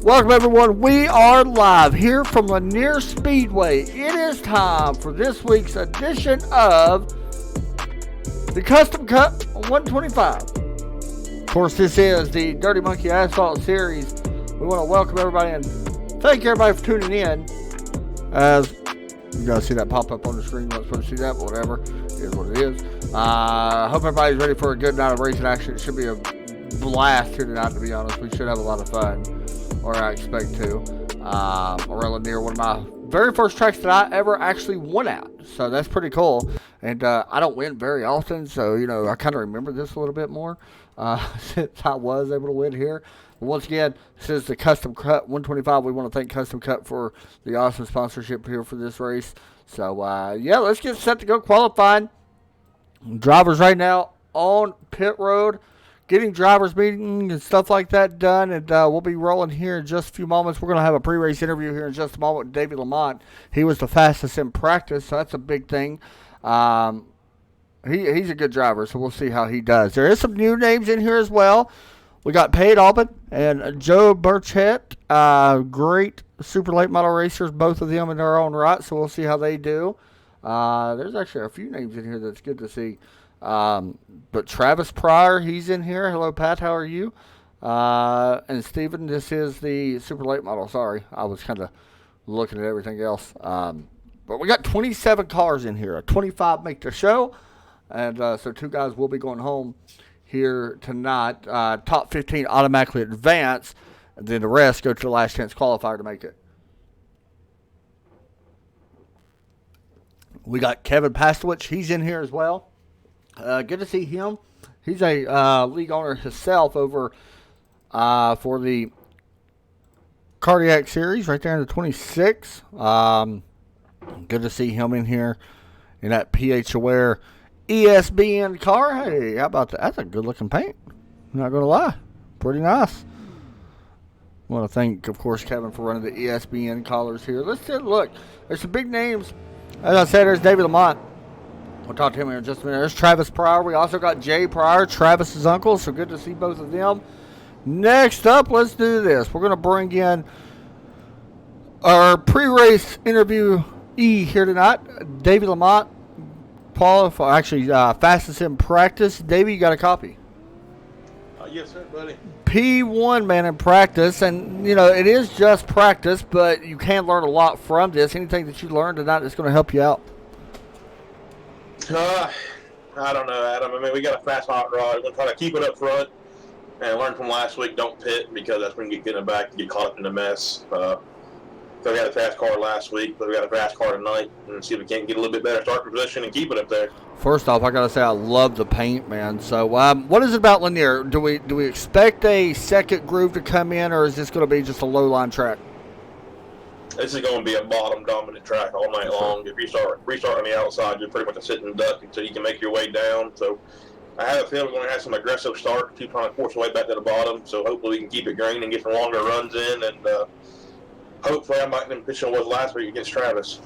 Welcome everyone, we are live here from Lanier Speedway. It is time for this week's edition of the Custom Cup 125. Of course, this is the Dirty Monkey Asphalt Series. We want to welcome everybody and thank everybody for tuning in. As you guys see that pop up on the screen, you're not supposed to see that, but whatever, it is what it is. I hope everybody's ready for a good night of racing action. It should be a blast here tonight, to be honest. We should have a lot of fun. Or I expect to. Around Lanier, one of my very first tracks that I ever actually won at. So that's pretty cool. And I don't win very often, so, you know, I kind of remember this a little bit more since I was able to win here. But once again, this is the Custom Cup 125. We want to thank Custom Cup for the awesome sponsorship here for this race. So, yeah, let's get set to go qualifying. Drivers right now on pit road. Getting drivers meeting and stuff like that done, and we'll be rolling here in just a few moments. We're going to have a pre-race interview here in just a moment with Davey Lamont. He was the fastest in practice, so that's a big thing. He's a good driver, so we'll see how he does. There is some new names in here as well. We got Pate Albin and Joe Burchett, great super late model racers, both of them in their own right, so we'll see how they do. There's actually a few names in here that's good to see. But Travis Pryor, he's in here. Hello, Pat. How are you? And Steven, this is the super late model. Sorry, I was kind of looking at everything else. But we got 27 cars in here. 25 make the show. And so 2 guys will be going home here tonight. Top 15 automatically advance. And then the rest go to the last chance qualifier to make it. We got Kevin Pastowich. He's in here as well. Good to see him. He's a league owner himself over for the Cardiac Series right there in the 26. Good to see him in here in that PH Aware ESBN car. Hey, how about that? That's a good looking paint. I'm not going to lie. Pretty nice. I want to thank, of course, Kevin for running the ESBN collars here. Let's take a look. There's some big names. As I said, there's Davey Lamont. We'll talk to him in just a minute. There's Travis Pryor. We also got Jay Pryor, Travis's uncle, so good to see both of them. Next up, let's do this. We're going to bring in our pre-race interviewee here tonight, Davey Lamont, fastest in practice. Davey, you got a copy? Yes, sir, buddy. P1 man in practice, and, you know, it is just practice, but you can learn a lot from this. Anything that you learned tonight is going to help you out? I don't know, Adam. I mean, we got a fast hot rod. We're going to try to keep it up front and learn from last week. Don't pit, because that's when you get in the back and get caught up in the mess. So we had a fast car last week, but we got a fast car tonight, and see if we can't get a little bit better starting position and keep it up there. First off, I got to say I love the paint, man. So what is it about Lanier? Do we expect a second groove to come in, or is this going to be just a low-line track? This is going to be a bottom-dominant track all night long. If you restart on the outside, you're pretty much a sitting duck until you can make your way down. So I have a feeling we're going to have some aggressive start, keep trying to force our way back to the bottom. So hopefully we can keep it green and get some longer runs in. And hopefully I'm not in pitching was last week against Travis.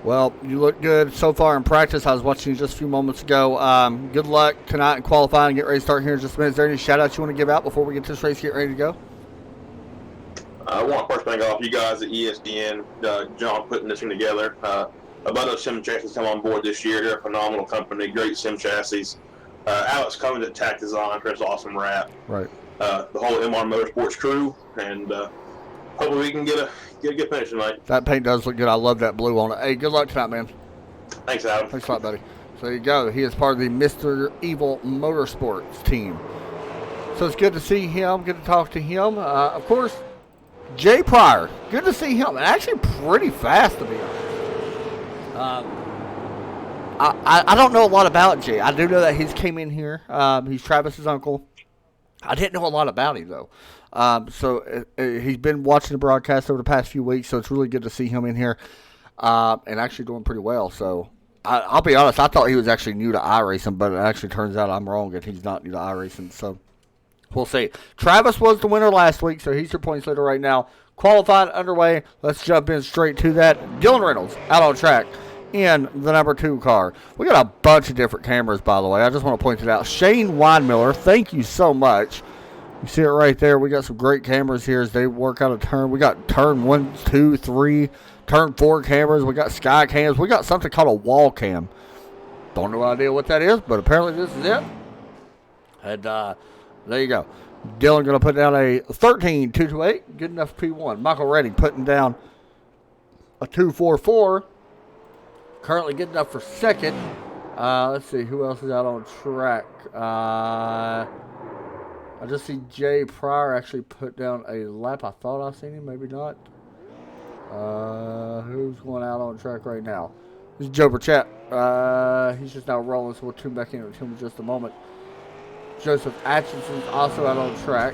Well, you look good so far in practice. I was watching you just a few moments ago. Good luck tonight in qualifying and get ready to start here in just a minute. Is there any shout-outs you want to give out before we get this race get ready to go? I want to first thank off you guys at ESPN, John, putting this thing together. About Sim Chassis come on board this year. They're a phenomenal company, great Sim Chassis. Alex Cummins at Tack Design for his awesome rap. Right. The whole MR Motorsports crew, and hopefully we can get a good finish tonight. That paint does look good. I love that blue on it. Hey, good luck tonight, man. Thanks, Adam. Thanks a lot, buddy. So there you go. He is part of the Mr. Evil Motorsports team. So it's good to see him, good to talk to him. Of course, Jay Pryor, good to see him. And actually pretty fast, to be honest. I don't know a lot about Jay. I do know that he's came in here. He's Travis's uncle. I didn't know a lot about him, though. So he's been watching the broadcast over the past few weeks, so it's really good to see him in here and actually doing pretty well. So I'll be honest, I thought he was actually new to iRacing, but it actually turns out I'm wrong and he's not new to iRacing. So we'll see. Travis was the winner last week, so he's your points leader right now. Qualifying underway. Let's jump in straight to that. Dylan Reynolds out on track in the number 2 car. We got a bunch of different cameras, by the way. I just want to point it out. Shane Weinmiller, thank you so much. You see it right there. We got some great cameras here as they work out a turn. We got turn 1, 2, 3, turn 4 cameras. We got sky cams. We got something called a wall cam. Don't know idea what that is, but apparently this is it. And there you go. Dylan going to put down a 13.228. Good enough for P1. Michael Redding putting down a 2.44. Currently good enough for second. Let's see. Who else is out on track? I just see Jay Pryor actually put down a lap. I thought I seen him. Maybe not. Who's going out on track right now? This is Joe Burchett. He's just now rolling, so we'll tune back in with him in just a moment. Joseph Atchison's also out on track.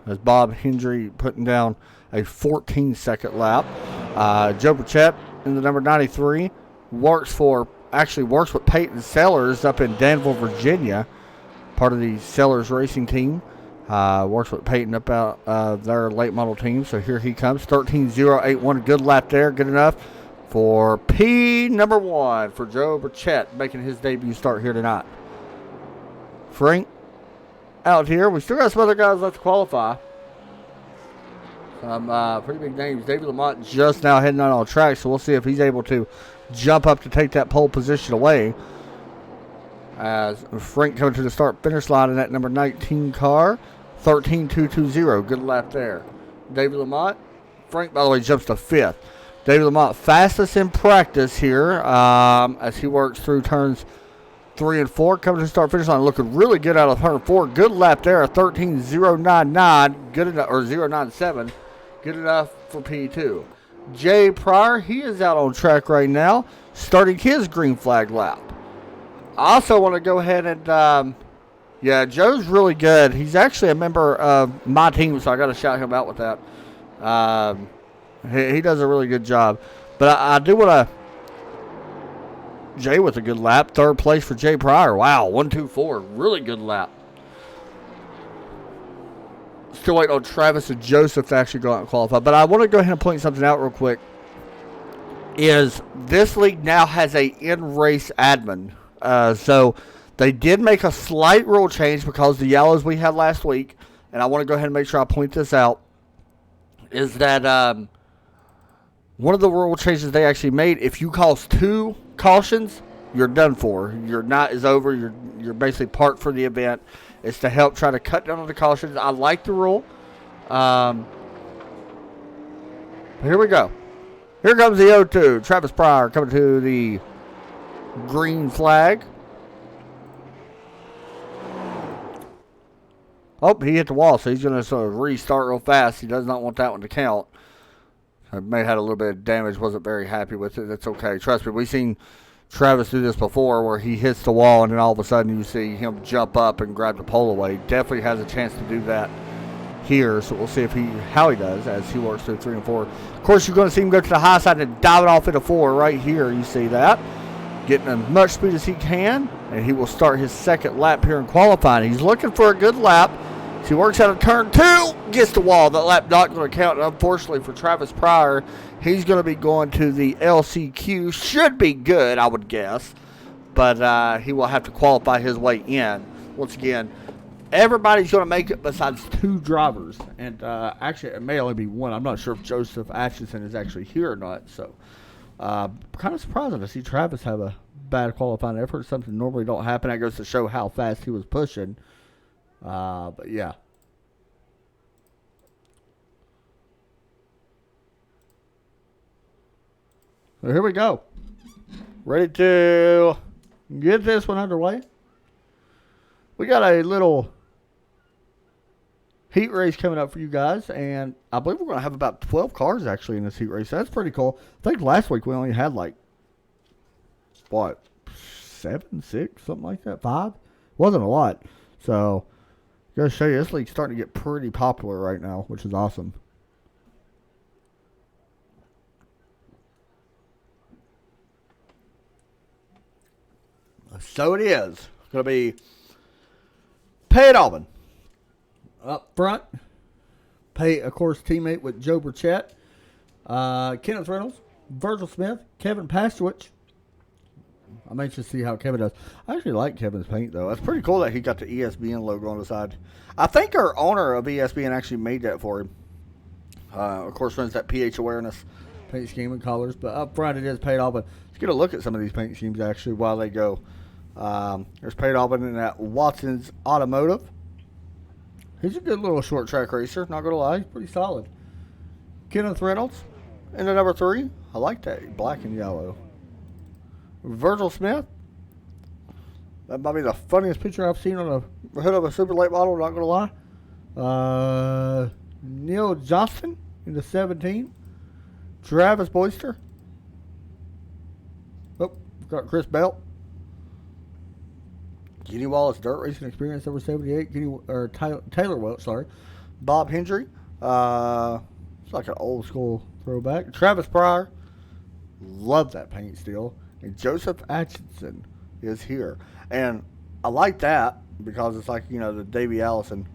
As Bob Hendry putting down a 14-second lap. Joe Burchett in the number 93 works with Peyton Sellers up in Danville, Virginia. Part of the Sellers racing team. Works with Peyton up out their late model team. So here he comes. 13.081. Good lap there. Good enough for P number 1 for Joe Burchett making his debut start here tonight. Frank out here. We still got some other guys left to qualify. Some pretty big names. Davey Lamont just now heading out on track. So we'll see if he's able to jump up to take that pole position away. As Frank coming to the start-finish line in that number 19 car. 13.220. Good lap there. David Lamont. Frank, by the way, jumps to 5th. David Lamont, fastest in practice here as he works through turns 3 and 4. Coming to the start-finish line. Looking really good out of turn 4. Good lap there. A 13.099. Good enough, or 097. Good enough for P2. Jay Pryor, he is out on track right now, starting his green flag lap. I also want to go ahead and, Joe's really good. He's actually a member of my team, so I got to shout him out with that. He does a really good job. But I do want to, Jay with a good lap. 3rd place for Jay Pryor. Wow, 1.24. Really good lap. Still waiting on Travis and Joseph to actually go out and qualify. But I want to go ahead and point something out real quick. Is this league now has a in-race admin. So they did make a slight rule change because the yellows we had last week, and I want to go ahead and make sure I point this out, is that one of the rule changes they actually made, if you cause 2 cautions, you're done for. Your night is over. You're basically parked for the event. It's to help try to cut down on the cautions. I like the rule. But here we go. Here comes the 0-2. Travis Pryor coming to the green flag. Oh, he hit the wall, so he's going to sort of restart real fast. He does not want that one to count. I may have had a little bit of damage. Wasn't very happy with it. That's okay. Trust me, we've seen Travis do this before where he hits the wall and then all of a sudden you see him jump up and grab the pole away. Definitely has a chance to do that here, so we'll see how he does as he works through 3 and 4. Of course, you're going to see him go to the high side and dive it off into 4 right here. You see that. Getting as much speed as he can, and he will start his 2nd lap here in qualifying. He's looking for a good lap. So he works out of turn 2, gets the wall. That lap not going to count, and unfortunately for Travis Pryor, he's going to be going to the LCQ. Should be good, I would guess, but he will have to qualify his way in. Once again, everybody's going to make it besides 2 drivers, and actually it may only be 1. I'm not sure if Joseph Atchison is actually here or not, so kind of surprising to see Travis have a bad qualifying effort. Something normally don't happen. That goes to show how fast he was pushing. But yeah. So here we go. Ready to get this one underway. We got a little heat race coming up for you guys, and I believe we're going to have about 12 cars actually in this heat race. That's pretty cool. I think last week we only had like, 7, 6, something like that, 5? Wasn't a lot. So, gotta show you, this league's starting to get pretty popular right now, which is awesome. So it is. Going to be Pay at Auburn. Up front, Pay, of course, teammate with Joe Burchett. Kenneth Reynolds, Virgil Smith, Kevin Pastwich. I'm anxious to see how Kevin does. I actually like Kevin's paint, though. It's pretty cool that he got the ESPN logo on the side. I think our owner of ESPN actually made that for him. Of course, runs that pH awareness paint scheme and colors. But up front, it is Pay at Auburn. Let's get a look at some of these paint schemes, actually, while they go. There's Pay at Auburn in that Watson's Automotive. He's a good little short track racer, not going to lie. He's pretty solid. Kenneth Reynolds in the number 3. I like that, black and yellow. Virgil Smith. That might be the funniest picture I've seen on the hood of a super late model, not going to lie. Neil Johnston in the 17. Travis Boyster. Oh, got Chris Belt. Kenny Wallace, dirt racing experience over 78. Taylor Welch, sorry. Bob Hendry. It's like an old school throwback. Travis Pryor. Love that paint still. And Joseph Atchison is here. And I like that because it's like, the Davey Allison,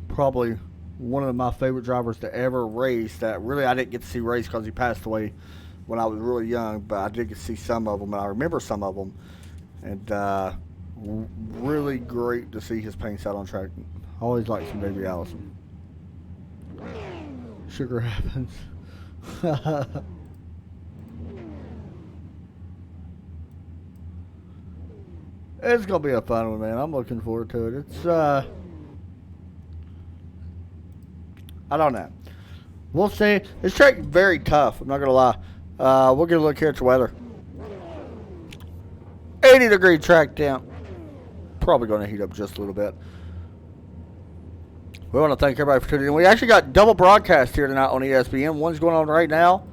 probably one of my favorite drivers to ever race that really I didn't get to see race because he passed away when I was really young, but I did get to see some of them, and I remember some of them. And really great to see his paints out on track. Always like some Davey Allison. Sugar happens. It's going to be a fun one, man. I'm looking forward to it. It's, I don't know. We'll see. This track is very tough. I'm not going to lie. We'll get a look here at the weather. 80-degree track temp. Probably going to heat up just a little bit. We want to thank everybody for tuning in. We actually got double broadcast here tonight on ESPN. One's going on right now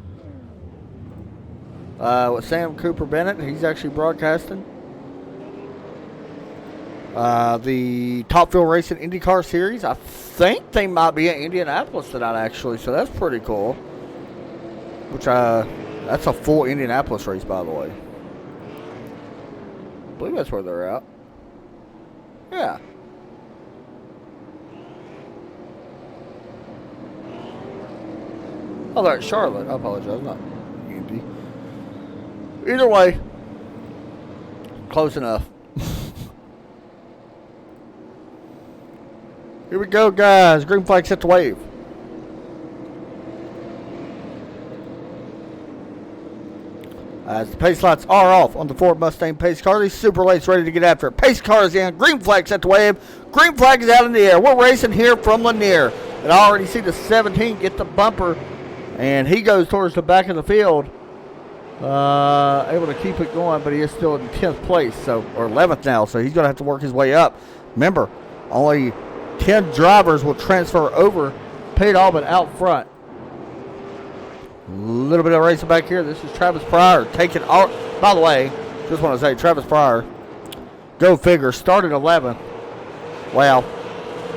with Sam Cooper Bennett. He's actually broadcasting the Top Fuel Racing IndyCar Series. I think they might be in Indianapolis tonight, actually, so that's pretty cool. Which that's a full Indianapolis race, by the way. I believe that's where they're at. Yeah. Oh, they're at Charlotte. I apologize, not Indy. Either way, close enough. Here we go, guys. Green flag set to wave. As the pace lights are off on the Ford Mustang pace car, these super late's ready to get after it. Pace car is in. Green flag set to wave. Green flag is out in the air. We're racing here from Lanier. And I already see the 17 get the bumper. And he goes towards the back of the field. Able to keep it going, but he is still in 10th place, or 11th now. So he's going to have to work his way up. Remember, only 10 drivers will transfer over. Pay at Auburn out front. A little bit of racing back here. This is Travis Pryor taking all. By the way, just want to say Travis Pryor, go figure, started 11th. Well,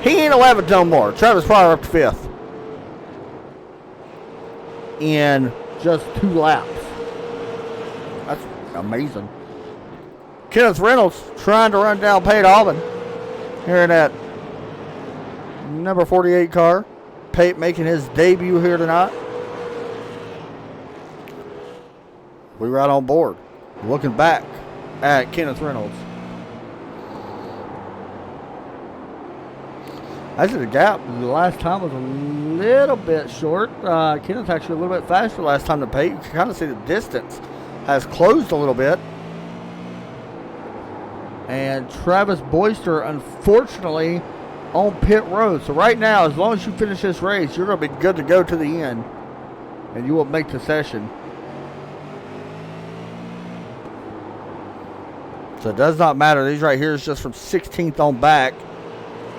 he ain't 11th no more. Travis Pryor up to 5th in just 2 laps. That's amazing. Kenneth Reynolds trying to run down Pay at Auburn here in that number 48 car. Pate making his debut here tonight. We right on board. Looking back at Kenneth Reynolds. Actually, the gap the last time was a little bit short. Kenneth actually a little bit faster last time to Pate. You can kind of see the distance has closed a little bit. And Travis Boyster, unfortunately, on pit road. So right now, as long as you finish this race, you're going to be good to go to the end. And you will make the session. So it does not matter. These right here is just from 16th on back.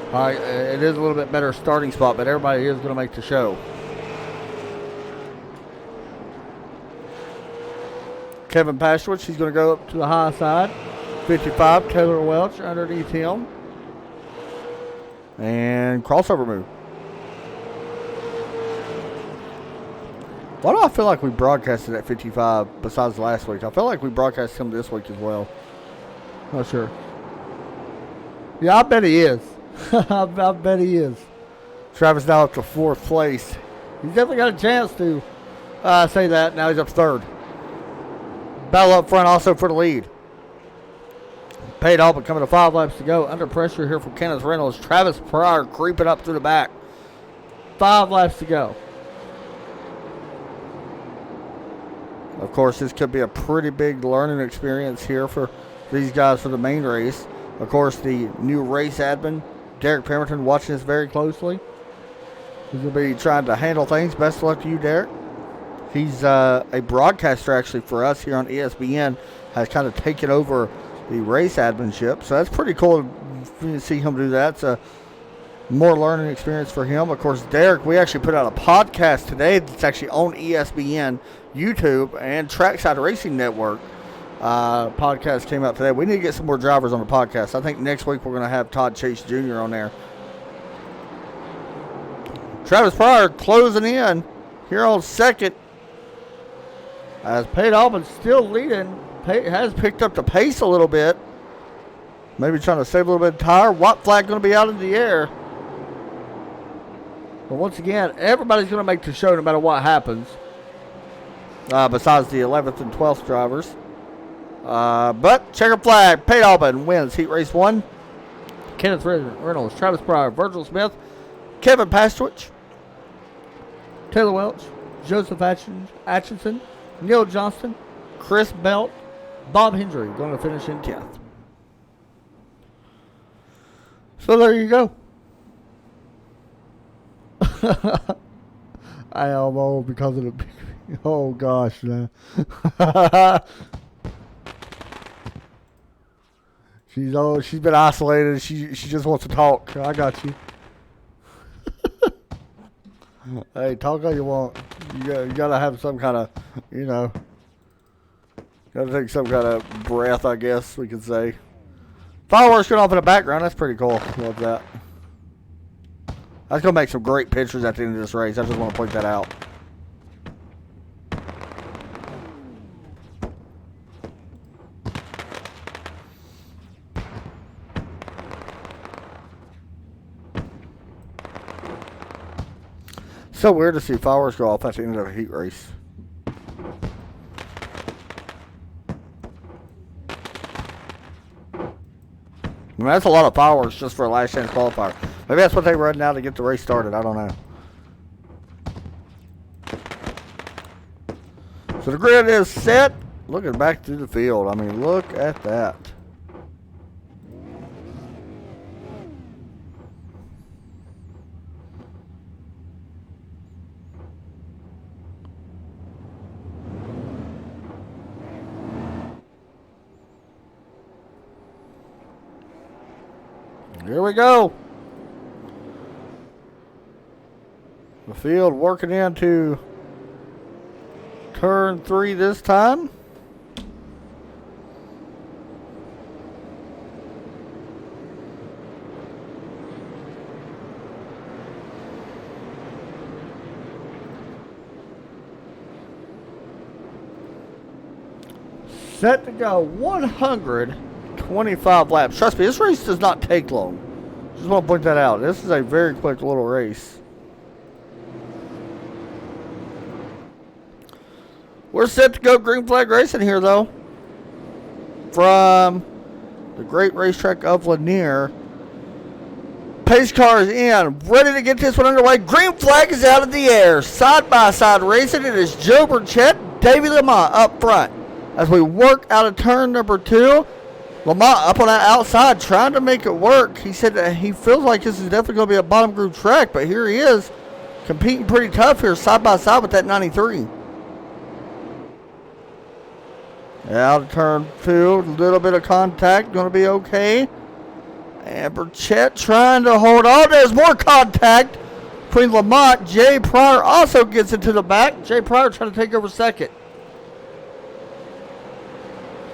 All right, it is a little bit better starting spot, but everybody here is going to make the show. Kevin Pastwich, he's going to go up to the high side. 55, Taylor Welch underneath him. And crossover move. Why do I feel like we broadcasted at 55 besides last week? I feel like we broadcast him this week as well. Not sure. Yeah, I bet he is. I bet he is. Travis now up to 4th place. He's definitely got a chance to say that. Now he's up 3rd. Battle up front also for the lead. Paid all but coming to 5 laps to go. Under pressure here from Kenneth Reynolds. Travis Pryor creeping up through the back. 5 laps to go. Of course, this could be a pretty big learning experience here for these guys for the main race. Of course, the new race admin, Derek Pemberton, watching this very closely. He's going to be trying to handle things. Best of luck to you, Derek. He's a broadcaster, actually, for us here on ESPN. Has kind of taken over the race adminship. So that's pretty cool to see him do that. It's a more learning experience for him. Of course, Derek, we actually put out a podcast today that's actually on ESPN, YouTube, and Trackside Racing Network. Podcast came out today. We need to get some more drivers on the podcast. I think next week we're going to have Todd Chase Jr. on there. Travis Pryor closing in here on 2nd. As Pate Albin still leading. Pate has picked up the pace a little bit. Maybe trying to save a little bit of tire. White flag going to be out in the air. But once again, everybody's going to make the show no matter what happens. Besides the 11th and 12th drivers. But checker flag. Pate Albin wins Heat Race 1. Kenneth Reynolds, Travis Pryor, Virgil Smith, Kevin Pastwich, Taylor Welch, Joseph Atchison, Neil Johnston, Chris Belt, Bob Hendry going to finish in 10th. So there you go. I am old because of the... Oh, gosh, man. She's old. She's been isolated. She just wants to talk. I got you. Hey, talk all you want. You gotta have some kind of, gotta take some kind of breath, I guess we could say. Fireworks going off in the background. That's pretty cool. Love that. That's gonna make some great pictures at the end of this race. I just want to point that out. So weird to see fireworks go off at the end of a heat race. I mean, that's a lot of fireworks just for a last chance qualifier. Maybe that's what they run now to get the race started. I don't know. So the grid is set. Looking back through the field. I mean, look at that. Here we go. The field working into turn 3 this time. Set to go 125 laps. Trust me, this race does not take long. Just want to point that out. This is a very quick little race. We're set to go green flag racing here, though. From the great racetrack of Lanier. Pace car is in. Ready to get this one underway. Green flag is out of the air. Side by side racing. It is Joe Burchett, Davey Lamont up front. As we work out of turn number 2. Lamont up on that outside trying to make it work. He said that he feels like this is definitely going to be a bottom group track, but here he is competing pretty tough here side by side with that 93. Out of turn 2, a little bit of contact, going to be okay. And Burchett trying to hold on. There's more contact between Lamont. Jay Pryor also gets into the back. Jay Pryor trying to take over second.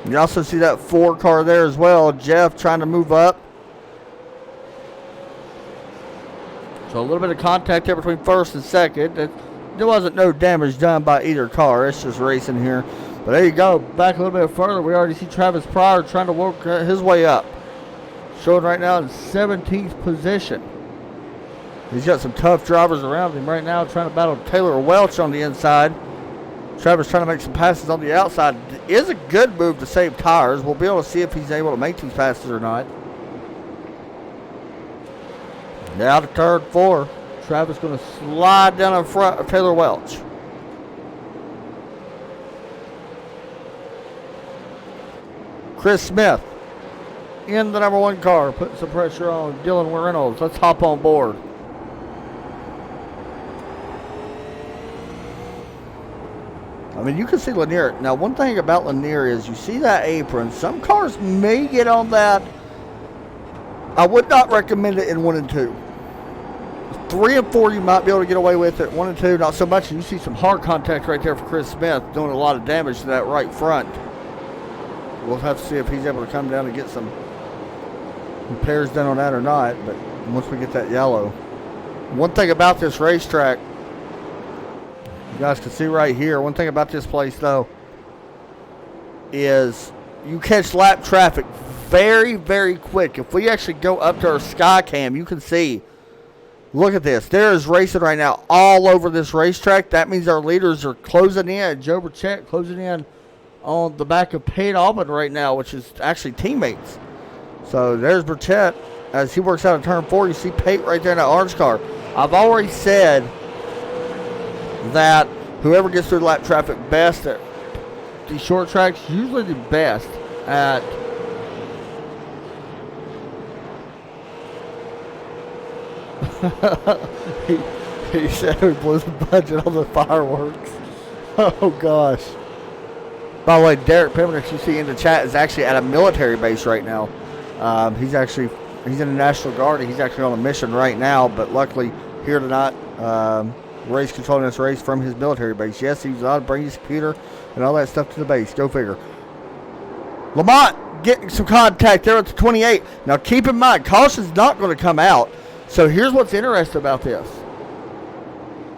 You also see that 4 car there as well. Jeff trying to move up. So a little bit of contact there between first and second. There wasn't no damage done by either car. It's just racing here. But there you go. Back a little bit further, we already see Travis Pryor trying to work his way up. Showing right now in 17th position. He's got some tough drivers around him right now trying to battle Taylor Welch on the inside. Travis trying to make some passes on the outside. It is a good move to save tires. We'll be able to see if he's able to make these passes or not. Now to turn 4. Travis going to slide down in front of Taylor Welch. Chris Smith in the number 1 car, putting some pressure on Dylan Reynolds. Let's hop on board. I mean, you can see Lanier. Now, one thing about Lanier is you see that apron. Some cars may get on that. I would not recommend it in 1 and 2. 3 and 4, you might be able to get away with it. 1 and 2, not so much. And you see some hard contact right there for Chris Smith, doing a lot of damage to that right front. We'll have to see if he's able to come down and get some repairs done on that or not. But once we get that yellow. One thing about this racetrack, you guys can see right here, one thing about this place, though, is you catch lap traffic very, very quick. If we actually go up to our sky cam, you can see, look at this. There is racing right now all over this racetrack. That means our leaders are closing in. Joe Burchett closing in on the back of Pate Allman right now, which is actually teammates. So there's Burchett as he works out of turn 4. You see Pate right there in that orange car. I've already said that whoever gets through lap traffic best at these short tracks, usually the best at he said he blew the budget on the fireworks. Oh gosh. By the way, Derek Pemberton, you see in the chat, is actually at a military base right now. He's in the National Guard. He's actually on a mission right now, but luckily here tonight, race controlling this race from his military base. Yes, he's allowed to bring his computer and all that stuff to the base. Go figure. Lamont getting some contact there at the 28. Now keep in mind, caution's not going to come out. So here's what's interesting about this.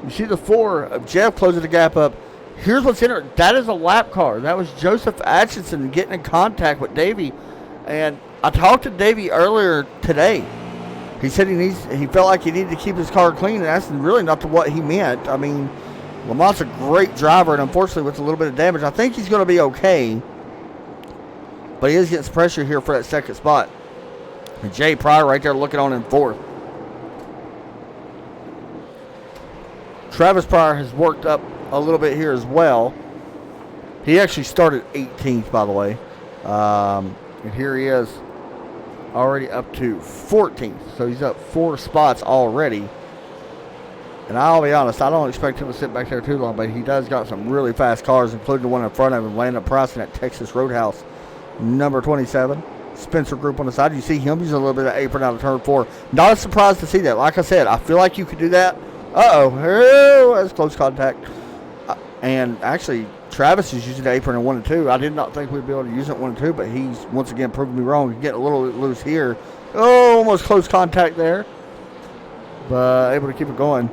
You see the 4 of Jeff closing the gap up. Here's what's interesting. That is a lap car. That was Joseph Atchison getting in contact with Davey. And I talked to Davey earlier today. He said he felt like he needed to keep his car clean, and that's really not what he meant. I mean, Lamont's a great driver, and unfortunately with a little bit of damage, I think he's going to be okay. But he is getting some pressure here for that second spot. And Jay Pryor right there looking on in 4th. Travis Pryor has worked up a little bit here as well. He actually started 18th, by the way. And here he is already up to 14th. So he's up 4 spots already. And I'll be honest, I don't expect him to sit back there too long, but he does got some really fast cars, including the one in front of him, Landon Price in that Texas Roadhouse, number 27. Spencer Group on the side. You see him using a little bit of apron out of turn 4. Not a surprise to see that. Like I said, I feel like you could do that. Uh-oh. That's close contact. And actually, Travis is using the apron in 1 and 2. I did not think we'd be able to use it in 1 and 2, but he's once again proving me wrong. He's getting a little bit loose here. Oh, almost close contact there. But able to keep it going.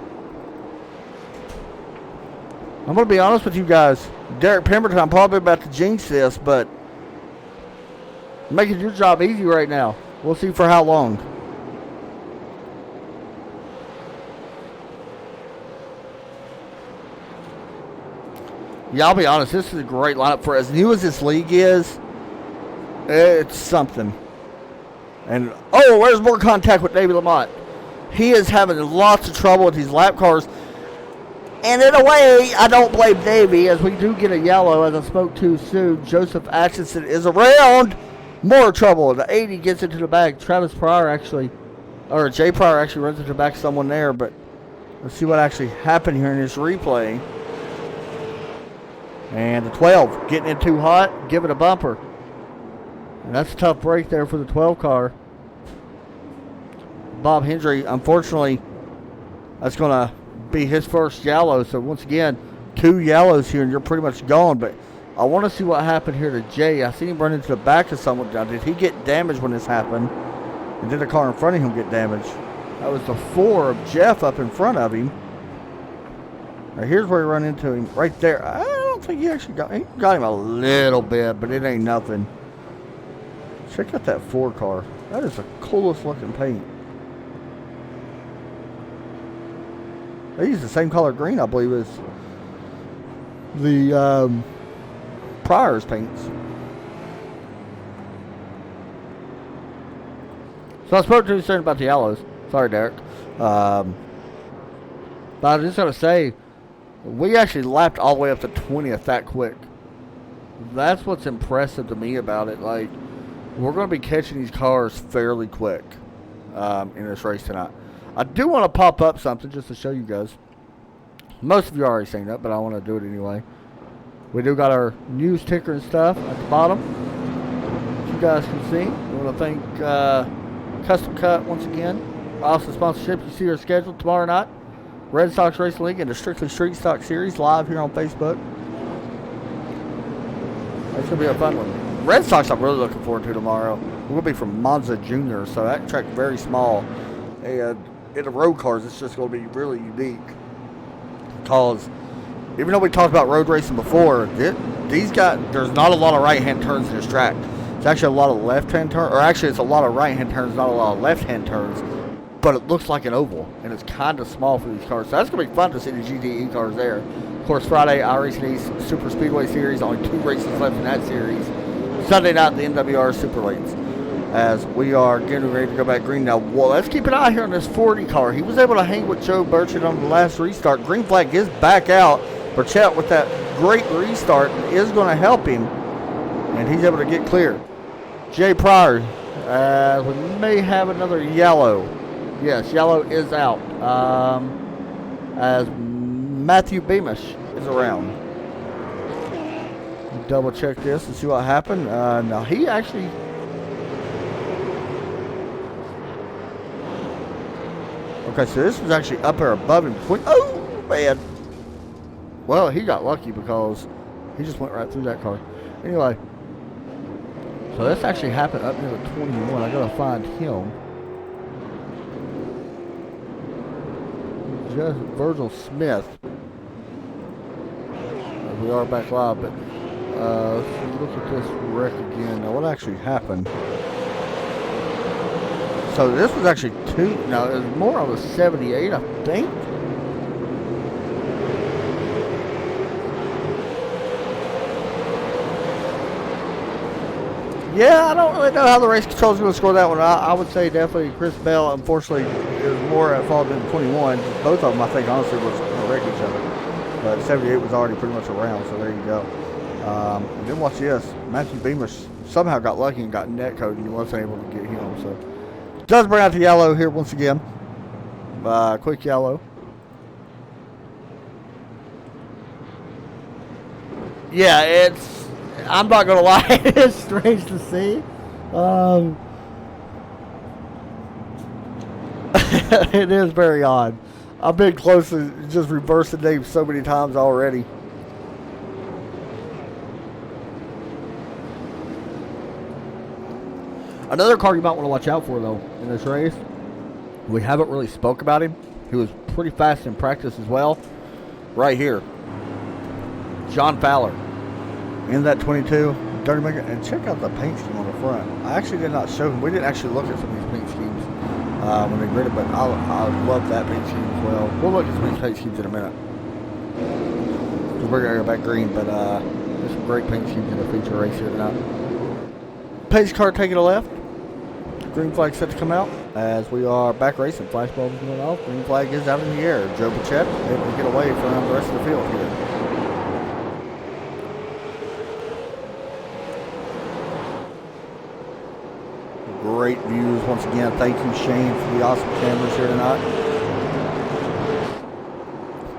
I'm going to be honest with you guys. Derek Pemberton, I'm probably about to jinx this, but making your job easy right now. We'll see for how long. Yeah, I'll be honest, this is a great lineup for as new as this league is. It's something. And, oh, where's more contact with Davey Lamont? He is having lots of trouble with these lap cars. And in a way, I don't blame Davey, as we do get a yellow, as I spoke too soon. Joseph Atchison is around. More trouble. The 80 gets into the back. Travis Pryor actually, or Jay Pryor actually runs into the back of someone there. But let's see what actually happened here in this replay. And the 12 getting in too hot, give it a bumper. And that's a tough break there for the 12 car. Bob Hendry, unfortunately, that's going to be his first yellow. So once again, 2 yellows here and you're pretty much gone. But I want to see what happened here to Jay. I seen him run into the back of someone. Now, did he get damaged when this happened? And did the car in front of him get damaged? That was the 4 of Jeff up in front of him. Now, here's where he run into him. Right there. I don't think he actually got him a little bit, but it ain't nothing. Check out that Ford car. That is the coolest looking paint. They use the same color green, I believe, as the Pryor's paints. So I spoke too soon about the yellows. Sorry, Derek. But I was just going to say, we actually lapped all the way up to 20th that quick. That's what's impressive to me about it. Like, we're going to be catching these cars fairly quick in this race tonight. I do want to pop up something just to show you guys. Most of you already seen it, but I want to do it anyway. We do got our news ticker and stuff at the bottom, as you guys can see. We want to thank Custom Cut once again. Awesome sponsorship. You see our schedule tomorrow night. Red Sox Racing League and the Strictly Street Stock Series live here on Facebook. That's going to be a fun one. Red Sox I'm really looking forward to tomorrow. We're going to be from Monza Jr., so that track very small. And in the road cars, it's just going to be really unique. Because even though we talked about road racing before, there's not a lot of right-hand turns in this track. It's actually a lot of left-hand turns, or actually it's a lot of right-hand turns, not a lot of left-hand turns. But it looks like an oval, and it's kind of small for these cars. So that's going to be fun to see the GTE cars there. Of course, Friday, iRacing East Super Speedway Series. Only 2 races left in that series. Sunday night, the NWR Super Lates. As we are getting ready to go back green now. Well, let's keep an eye here on this 40 car. He was able to hang with Joe Burchett on the last restart. Green flag is back out. Burchett with that great restart is going to help him, and he's able to get clear. Jay Pryor, we may have another yellow. Yes, yellow is out. As Matthew Beamish is around. Double check this and see what happened. Now he actually. Okay, so this was actually up there above him. Oh man. Well, he got lucky because he just went right through that car. Anyway, so this actually happened up near the 21. I gotta find him. Just Virgil Smith. We are back live, but let's look at this wreck again. Now, what actually happened? So this was actually it was more on the 78, I think. Yeah, I don't really know how the race control is going to score that one. I would say definitely Chris Bell, unfortunately, is more at fault than 21. Both of them, I think, honestly, was going to wreck each other. But 78 was already pretty much around, so there you go. And then watch this. Matthew Beamish somehow got lucky and got net code, and he wasn't able to get him. So does bring out the yellow here once again. Quick yellow. Yeah, I'm not going to lie, it's strange to see. It is very odd. I've been close to just reversing names so many times already. Another car you might want to watch out for, though, in this race. We haven't really spoke about him. He was pretty fast in practice as well. Right here. John Fowler. In that 22, Dirty Mega, and check out the paint scheme on the front. I actually did not show him. We didn't actually look at some of these paint schemes when they graded, but I love that paint scheme as well. We'll look at some of these paint schemes in a minute. We're going to go back green, but there's some great paint schemes in the feature race here tonight. Pace car taking a left. Green flag set to come out as we are back racing. Flash bulb is going off. Green flag is out in the air. Joe Burchett able to get away from the rest of the field here. Great views once again. Thank you, Shane, for the awesome cameras here tonight.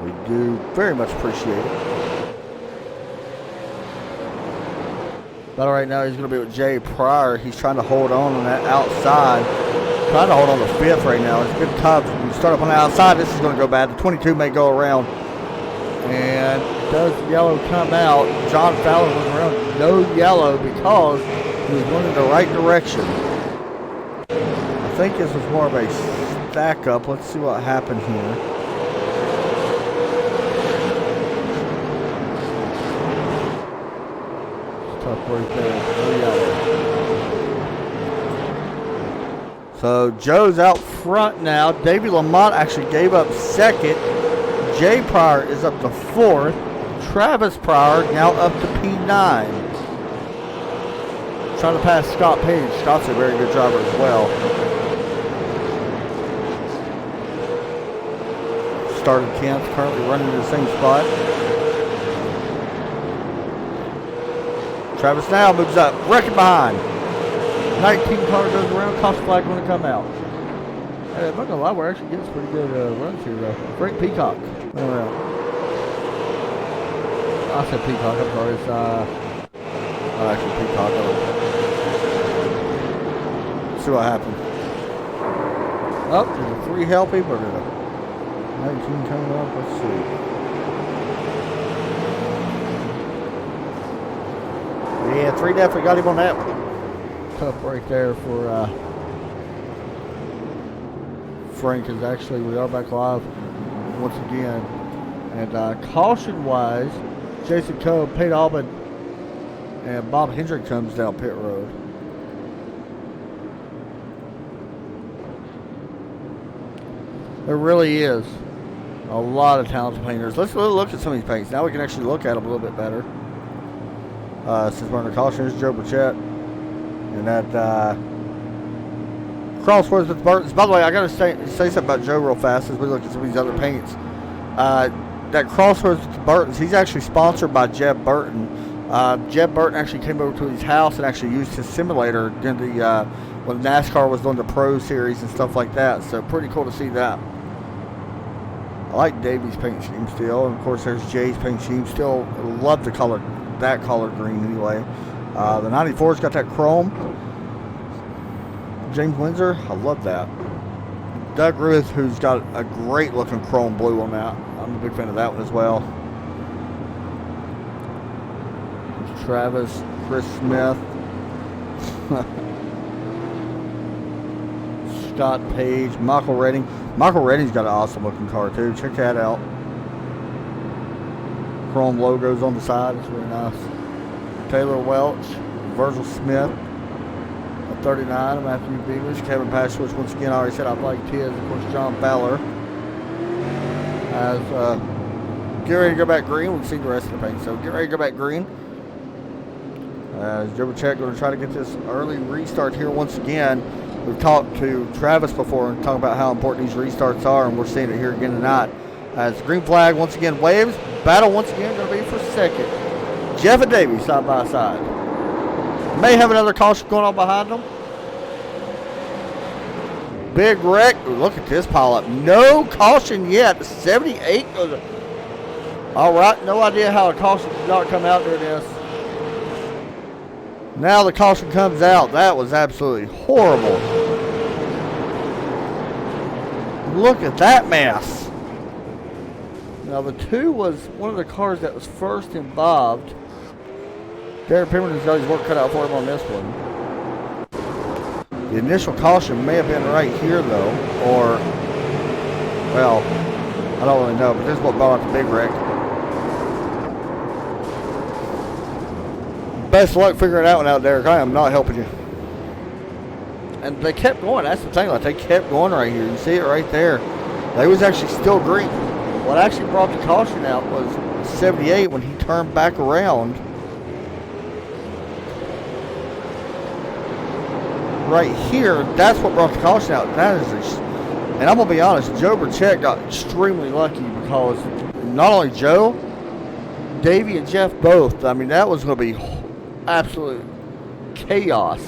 We do very much appreciate it. But right now he's going to be with Jay Pryor. He's trying to hold on that outside. Trying to hold on the 5th right now. It's been tough. When you start up on the outside, this is going to go bad. The 22 may go around. And does yellow come out? John Fowler was around. No yellow because he was going in the right direction. I think this was more of a stack up. Let's see what happened here. Up right there. So Joe's out front now. Davey Lamont actually gave up second. Jay Pryor is up to fourth. Travis Pryor now up to P9. Trying to pass Scott Page. Scott's a very good driver as well. Started Kent, currently running in the same spot. Travis now moves up, wrecking behind. 19 car goes around, caution flag going to come out. Hey, I'm not gonna lie, we're actually getting some pretty good runs here though. Frank Peacock. I said Peacock, I'm sorry, it's actually Peacock. Let's see what happens. Oh, there's a 3 healthy, but there's a 19 coming up, let's see. Yeah, 3 definitely got him on that one. Tough right there for Frank. Is actually, we are back live once again. And caution-wise, Jason Coe, Pete Albin, and Bob Hendry comes down pit road. There really is a lot of talented painters. Let's look at some of these paints. Now we can actually look at them a little bit better. Since we're under caution, here's Joe Burchett. And that crosswords with Burton's. By the way, I got to say something about Joe real fast as we look at some of these other paints. That crosswords with Burton's, he's actually sponsored by Jeb Burton. Jeb Burton actually came over to his house and actually used his simulator during the when NASCAR was doing the Pro Series and stuff like that. So pretty cool to see that. I like Davey's paint scheme still, and of course there's Jay's paint scheme. Still love the color, that color green anyway. The 94's got that chrome. James Windsor, I love that. Doug Ruth, who's got a great looking chrome blue on that. I'm a big fan of that one as well. There's Travis, Chris Smith, Scott Page, Michael Redding. Michael Redding's got an awesome looking car too. Check that out. Chrome logos on the side. It's really nice. Taylor Welch, Virgil Smith, a 39, Matthew Beamish, Kevin Pashwich. Once again, I already said I liked his. Of course, John Fowler. As get ready to go back green. We'll see the rest of the paint. So get ready to go back green. Joe Burchett going to try to get this early restart here once again. We've talked to Travis before and talked about how important these restarts are, and we're seeing it here again tonight. As the green flag once again waves. Battle once again going to be for second. Jeff and Davey side by side. May have another caution going on behind them. Big wreck. Look at this pile up. No caution yet. 78 goes. All right. No idea how a caution did not come out during this. Now the caution comes out. That was absolutely horrible. Look at that mess. Now the 2 was one of the cars that was first involved. Derek Pemberton's got his work cut out for him on this one. The initial caution may have been right here though, or, well, I don't really know, but this is what brought out the big wreck. Best luck figuring that one out, Derek. I am not helping you. And they kept going. That's the thing. Like, they kept going right here. You see it right there. They was actually still green. What actually brought the caution out was 78 when he turned back around. Right here, that's what brought the caution out. That is, and I'm gonna be honest, Joe Burchett got extremely lucky because not only Joe, Davey and Jeff both. I mean, that was gonna be absolute chaos.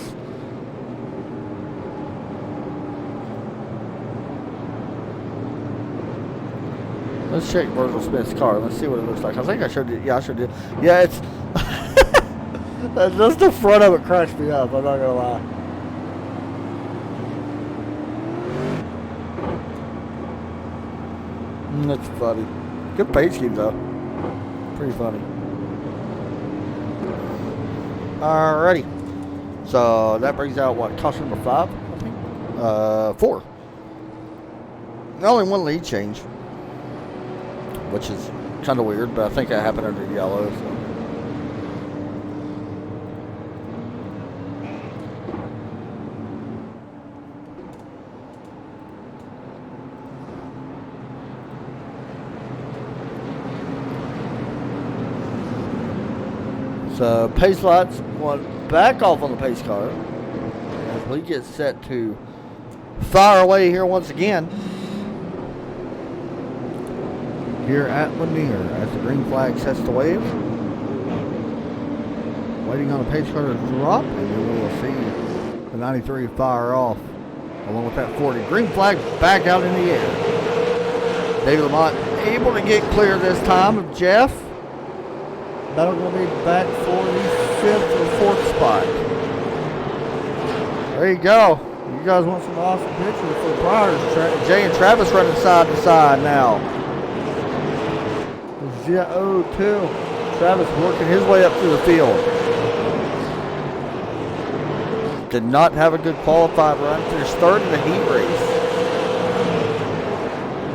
Let's check Virgil Smith's car. Let's see what it looks like. I think I showed it. Yeah, I sure did. Yeah, it's just the front of it cracks me up. I'm not gonna lie. That's funny. Good paint scheme though. Pretty funny. Alrighty. So that brings out what, caution number 5, I think? 4. Only one lead change, which is kind of weird, but I think that happened under yellow. So. So pace lights going back off on the pace car as we get set to fire away here once again here at Lanier as the green flag sets the wave. Waiting on the pace car to drop, and then we will see the 93 fire off along with that 40. Green flag back out in the air. Davey Lamont able to get clear this time of Jeff. Battle going to be back for the 5th or 4th spot. There you go. You guys want some awesome pictures for the Pryor. Jay and Travis running side to side now. 0-2. Travis working his way up through the field. Did not have a good qualified run. Finished 3rd in the heat race.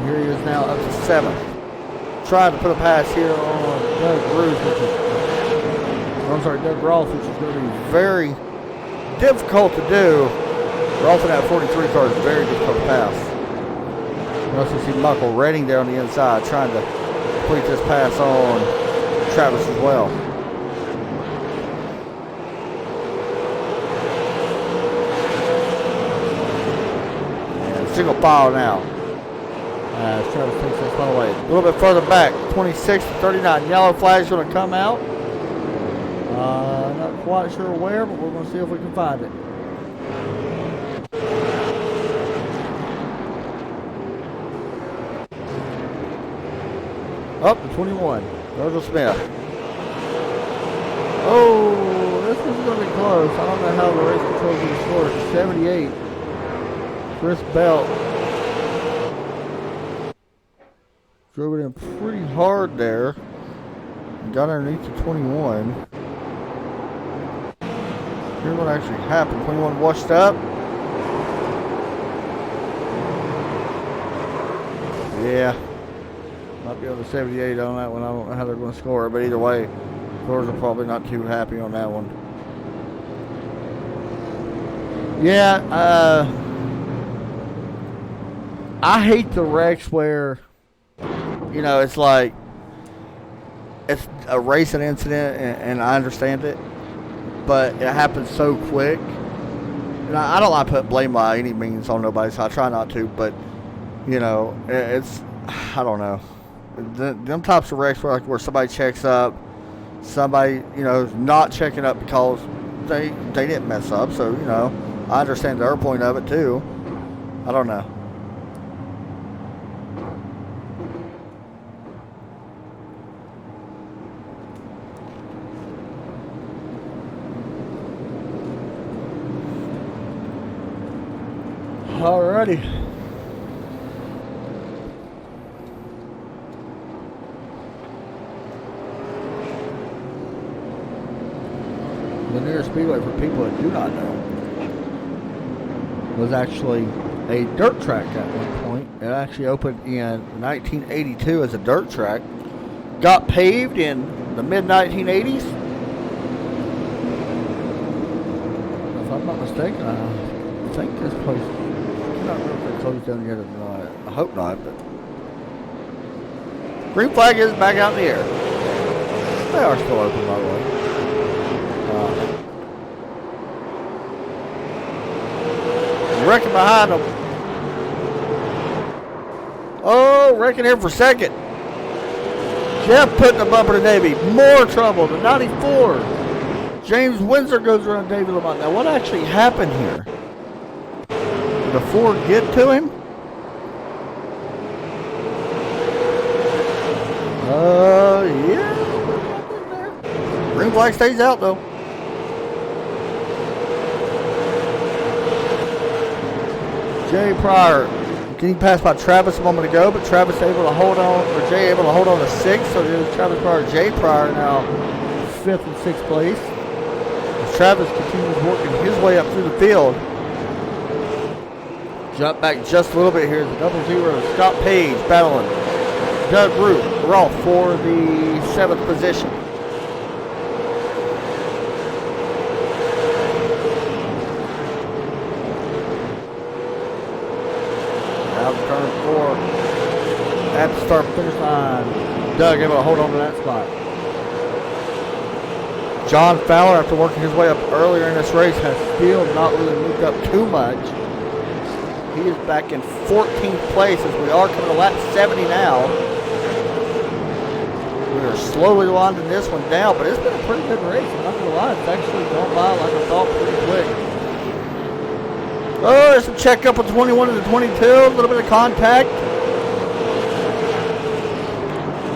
Here he is now up to 7th. Trying to put a pass here on Doug Rolfe, which is going to be very difficult to do. Rolfe in that 43 car is very difficult to pass. You also see Michael Redding there on the inside trying to complete this pass on Travis as well. And single file now. Travis takes that spot away. A little bit further back, 26 to 39. Yellow flag's going to come out. Not quite sure where, but we're going to see if we can find it. Up to 21. Virgil Smith. Oh, this is going to be close. I don't know how the race control's going to score. 78. Chris Belt. Drove it in pretty hard there. Got underneath the 21. Here's what actually happened. 21 washed up. Yeah. Might be on the 78 on that one. I don't know how they're going to score it, but either way, scores are probably not too happy on that one. Yeah, I hate the wrecks where, you know, it's like it's a racing incident, and I understand it, but it happens so quick. And I don't like putting blame by any means on nobody, so I try not to. But you know, it's, I don't know, them types of wrecks where somebody checks up, somebody, you know, is not checking up because they didn't mess up. So, you know, I understand their point of it too. I don't know. Alrighty. Lanier Speedway, for people that do not know, was actually a dirt track at one point. It actually opened in 1982 as a dirt track. Got paved in the mid-1980s. If I'm not mistaken, I think this place, I'm not sure if they closed down yet or not. I hope not, but green flag is back out in the air. They are still open, by the way. Wrecking behind them. Oh, wrecking here for second. Jeff putting the bumper to Davey. More trouble. The 94. James Windsor goes around Davey Lamont. Now, what actually happened here? Did the Ford get to him? Yeah. Green flag stays out, though. Jay Pryor, getting passed by Travis a moment ago, but Travis able to hold on, or Jay able to hold on to 6th, so there's Travis Pryor, Jay Pryor now 5th and 6th place. As Travis continues working his way up through the field. Jump back just a little bit here. The 00, Scott Page battling Doug Rolfe for the 7th position. Now turn 4 at the start finish line. Doug able to hold on to that spot. John Fowler, after working his way up earlier in this race, has still not really moved up too much. He is back in 14th place as we are coming to lap 70 now. We are slowly winding this one down, but it's been a pretty good race. I'm not going to lie, it's actually gone by like I thought pretty quick. Oh, there's some check up with 21 and the 22, a little bit of contact.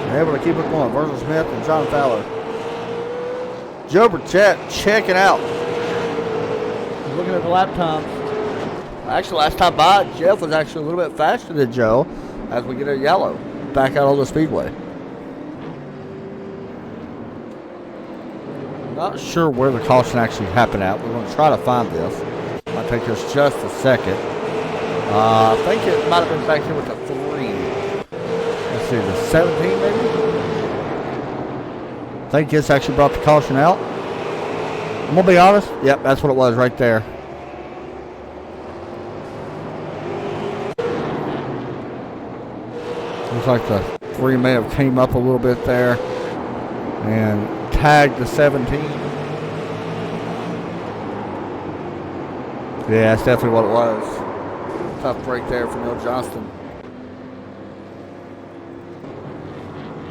They're able to keep it going. Virgil Smith and John Fowler. Joe Burchett checking out. Looking at the lap times. Actually, last time by, Jeff was actually a little bit faster than Joe as we get a yellow back out on the speedway. Not sure where the caution actually happened at. We're going to try to find this. Might take us just a second. I think it might have been back here with the 3. Let's see, the 17 maybe? I think this actually brought the caution out. I'm going to be honest. Yep, that's what it was right there. Looks like the 3 may have came up a little bit there and tagged the 17. Yeah, that's definitely what it was. Tough break there for Neil Johnston.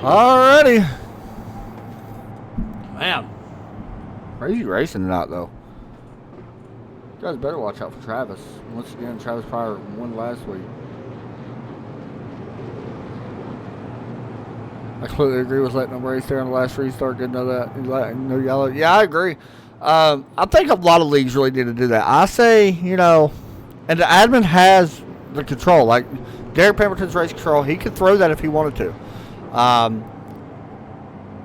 Alrighty. Man. Crazy racing tonight, though. You guys better watch out for Travis. Once again, Travis Pryor won last week. I completely agree with letting them race there on the last restart. Didn't know that. No yellow. Yeah, I agree. I think a lot of leagues really need to do that. I say, you know, and the admin has the control. Like Derek Pemberton's race control, he could throw that if he wanted to. I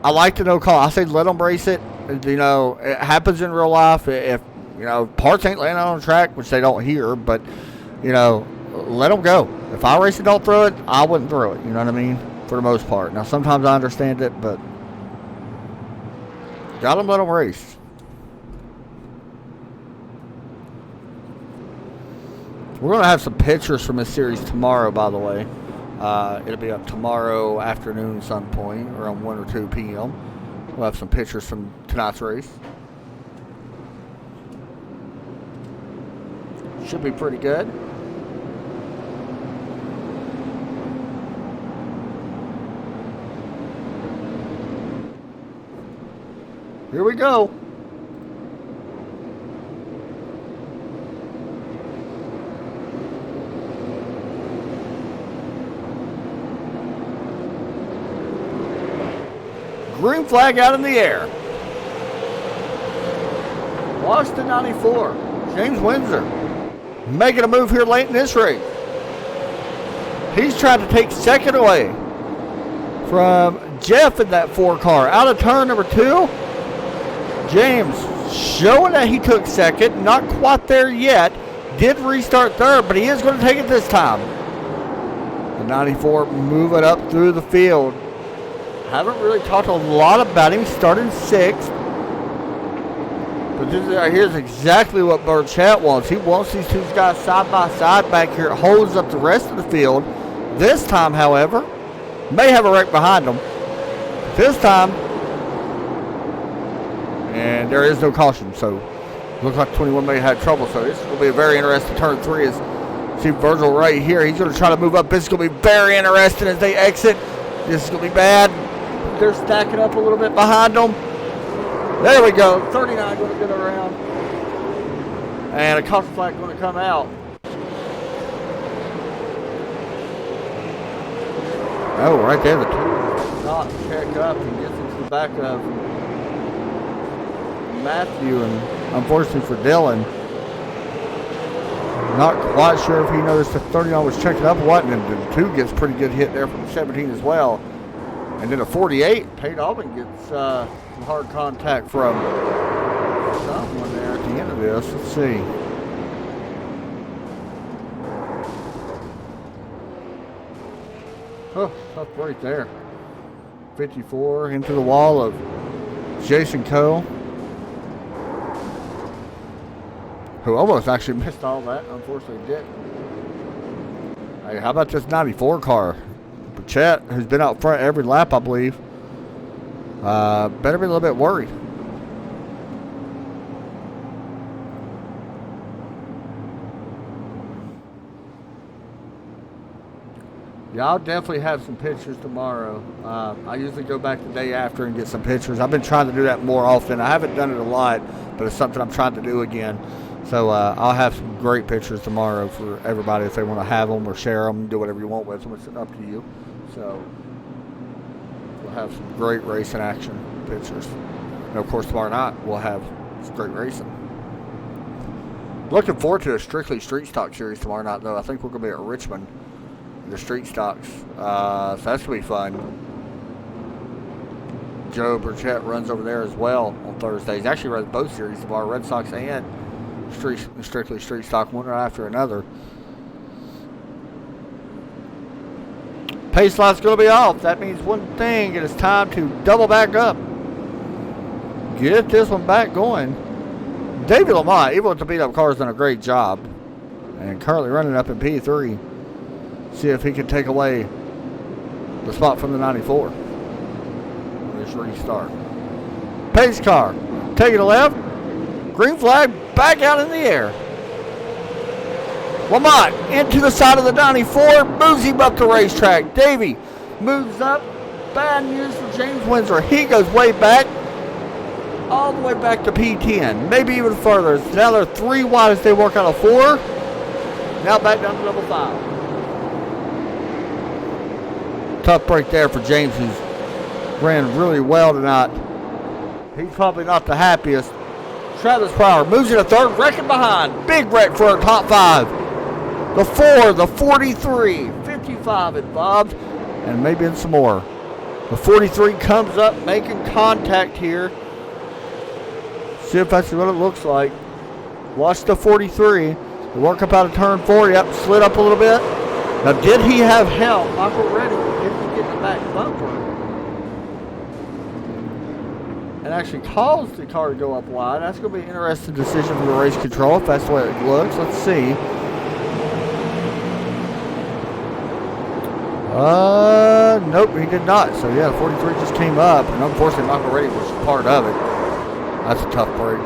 like to no call. I say let them race it. You know, it happens in real life. If, you know, parts ain't landing on the track, which they don't hear, but, you know, let them go. If I race it, don't throw it, I wouldn't throw it. You know what I mean? For the most part. Now, sometimes I understand it, but got them, let them race. We're going to have some pictures from this series tomorrow, by the way. It'll be up tomorrow afternoon some point, around 1 or 2 p.m. We'll have some pictures from tonight's race. Should be pretty good. Here we go. Green flag out in the air. Boston 94. James Windsor making a move here late in this race. He's trying to take second away from Jeff in that 4 car. Out of turn number 2. James showing that he took second. Not quite there yet. Did restart third, but he is going to take it this time. The 94 moving up through the field. Haven't really talked a lot about him. Starting 6th. But this right here is exactly what Burchett wants. He wants these 2 guys side by side back here. It holds up the rest of the field. This time, however, may have a wreck behind him. This time, and there is no caution, so looks like 21 may have had trouble. So this will be a very interesting turn 3. As see Virgil right here. He's going to try to move up. This is going to be very interesting as they exit. This is going to be bad. They're stacking up a little bit behind them. There we go. 39 going to get around. And a caution flag going to come out. Oh, right there. The 2 not check up and gets into the back of Matthew, and unfortunately for Dylan, not quite sure if he noticed the 39 was checking up or what, and then the 2 gets pretty good hit there from the 17 as well. And then a 48, Pate Auburn gets some hard contact from someone there at the end of this. Let's see. Oh, tough break there. 54 into the wall of Jason Coe, who almost actually missed all that. Unfortunately didn't. Hey, how about this 94 car? Burchett, who's been out front every lap, I believe, better be a little bit worried. Yeah, I'll definitely have some pictures tomorrow. I usually go back the day after and get some pictures. I've been trying to do that more often. I haven't done it a lot, but it's something I'm trying to do again. So I'll have some great pictures tomorrow for everybody if they want to have them or share them, do whatever you want with them. It's up to you. So we'll have some great racing action pictures. And of course, tomorrow night we'll have some great racing. Looking forward to a strictly street stock series tomorrow night, though. I think we're going to be at Richmond, the street stocks. So that's going to be fun. Joe Burchett runs over there as well on Thursdays. He actually runs both series tomorrow, Red Sox and strictly street stock, one right after another. Pace light's going to be off. That means one thing. It is time to double back up. Get this one back going. Davey Lamont, even with the beat-up car, has done a great job. And currently running up in P3. See if he can take away the spot from the 94. This restart. Pace car. Taking a left. Green flag back out in the air. Lamont into the side of the 94. Moves him up the racetrack. Davey moves up. Bad news for James Windsor. He goes way back. All the way back to P10, maybe even further. Now they're 3 wide as they work out of 4. Now back down to level 5. Tough break there for James, who's ran really well tonight. He's probably not the happiest. Travis Pryor moves into 3rd, wrecking behind. Big wreck for our top 5. The 4, the 43, 55 involved, and maybe in some more. The 43 comes up, making contact here. See if that's what it looks like. Watch the 43. The work up out of turn 4. Yep, slid up a little bit. Now, did he have help? Michael Reddick didn't get the back bumper. And actually caused the car to go up wide. That's going to be an interesting decision for the race control if that's the way it looks. Let's see. Nope, he did not. So, yeah, the 43 just came up. And unfortunately, Michael Reddick was part of it. That's a tough break.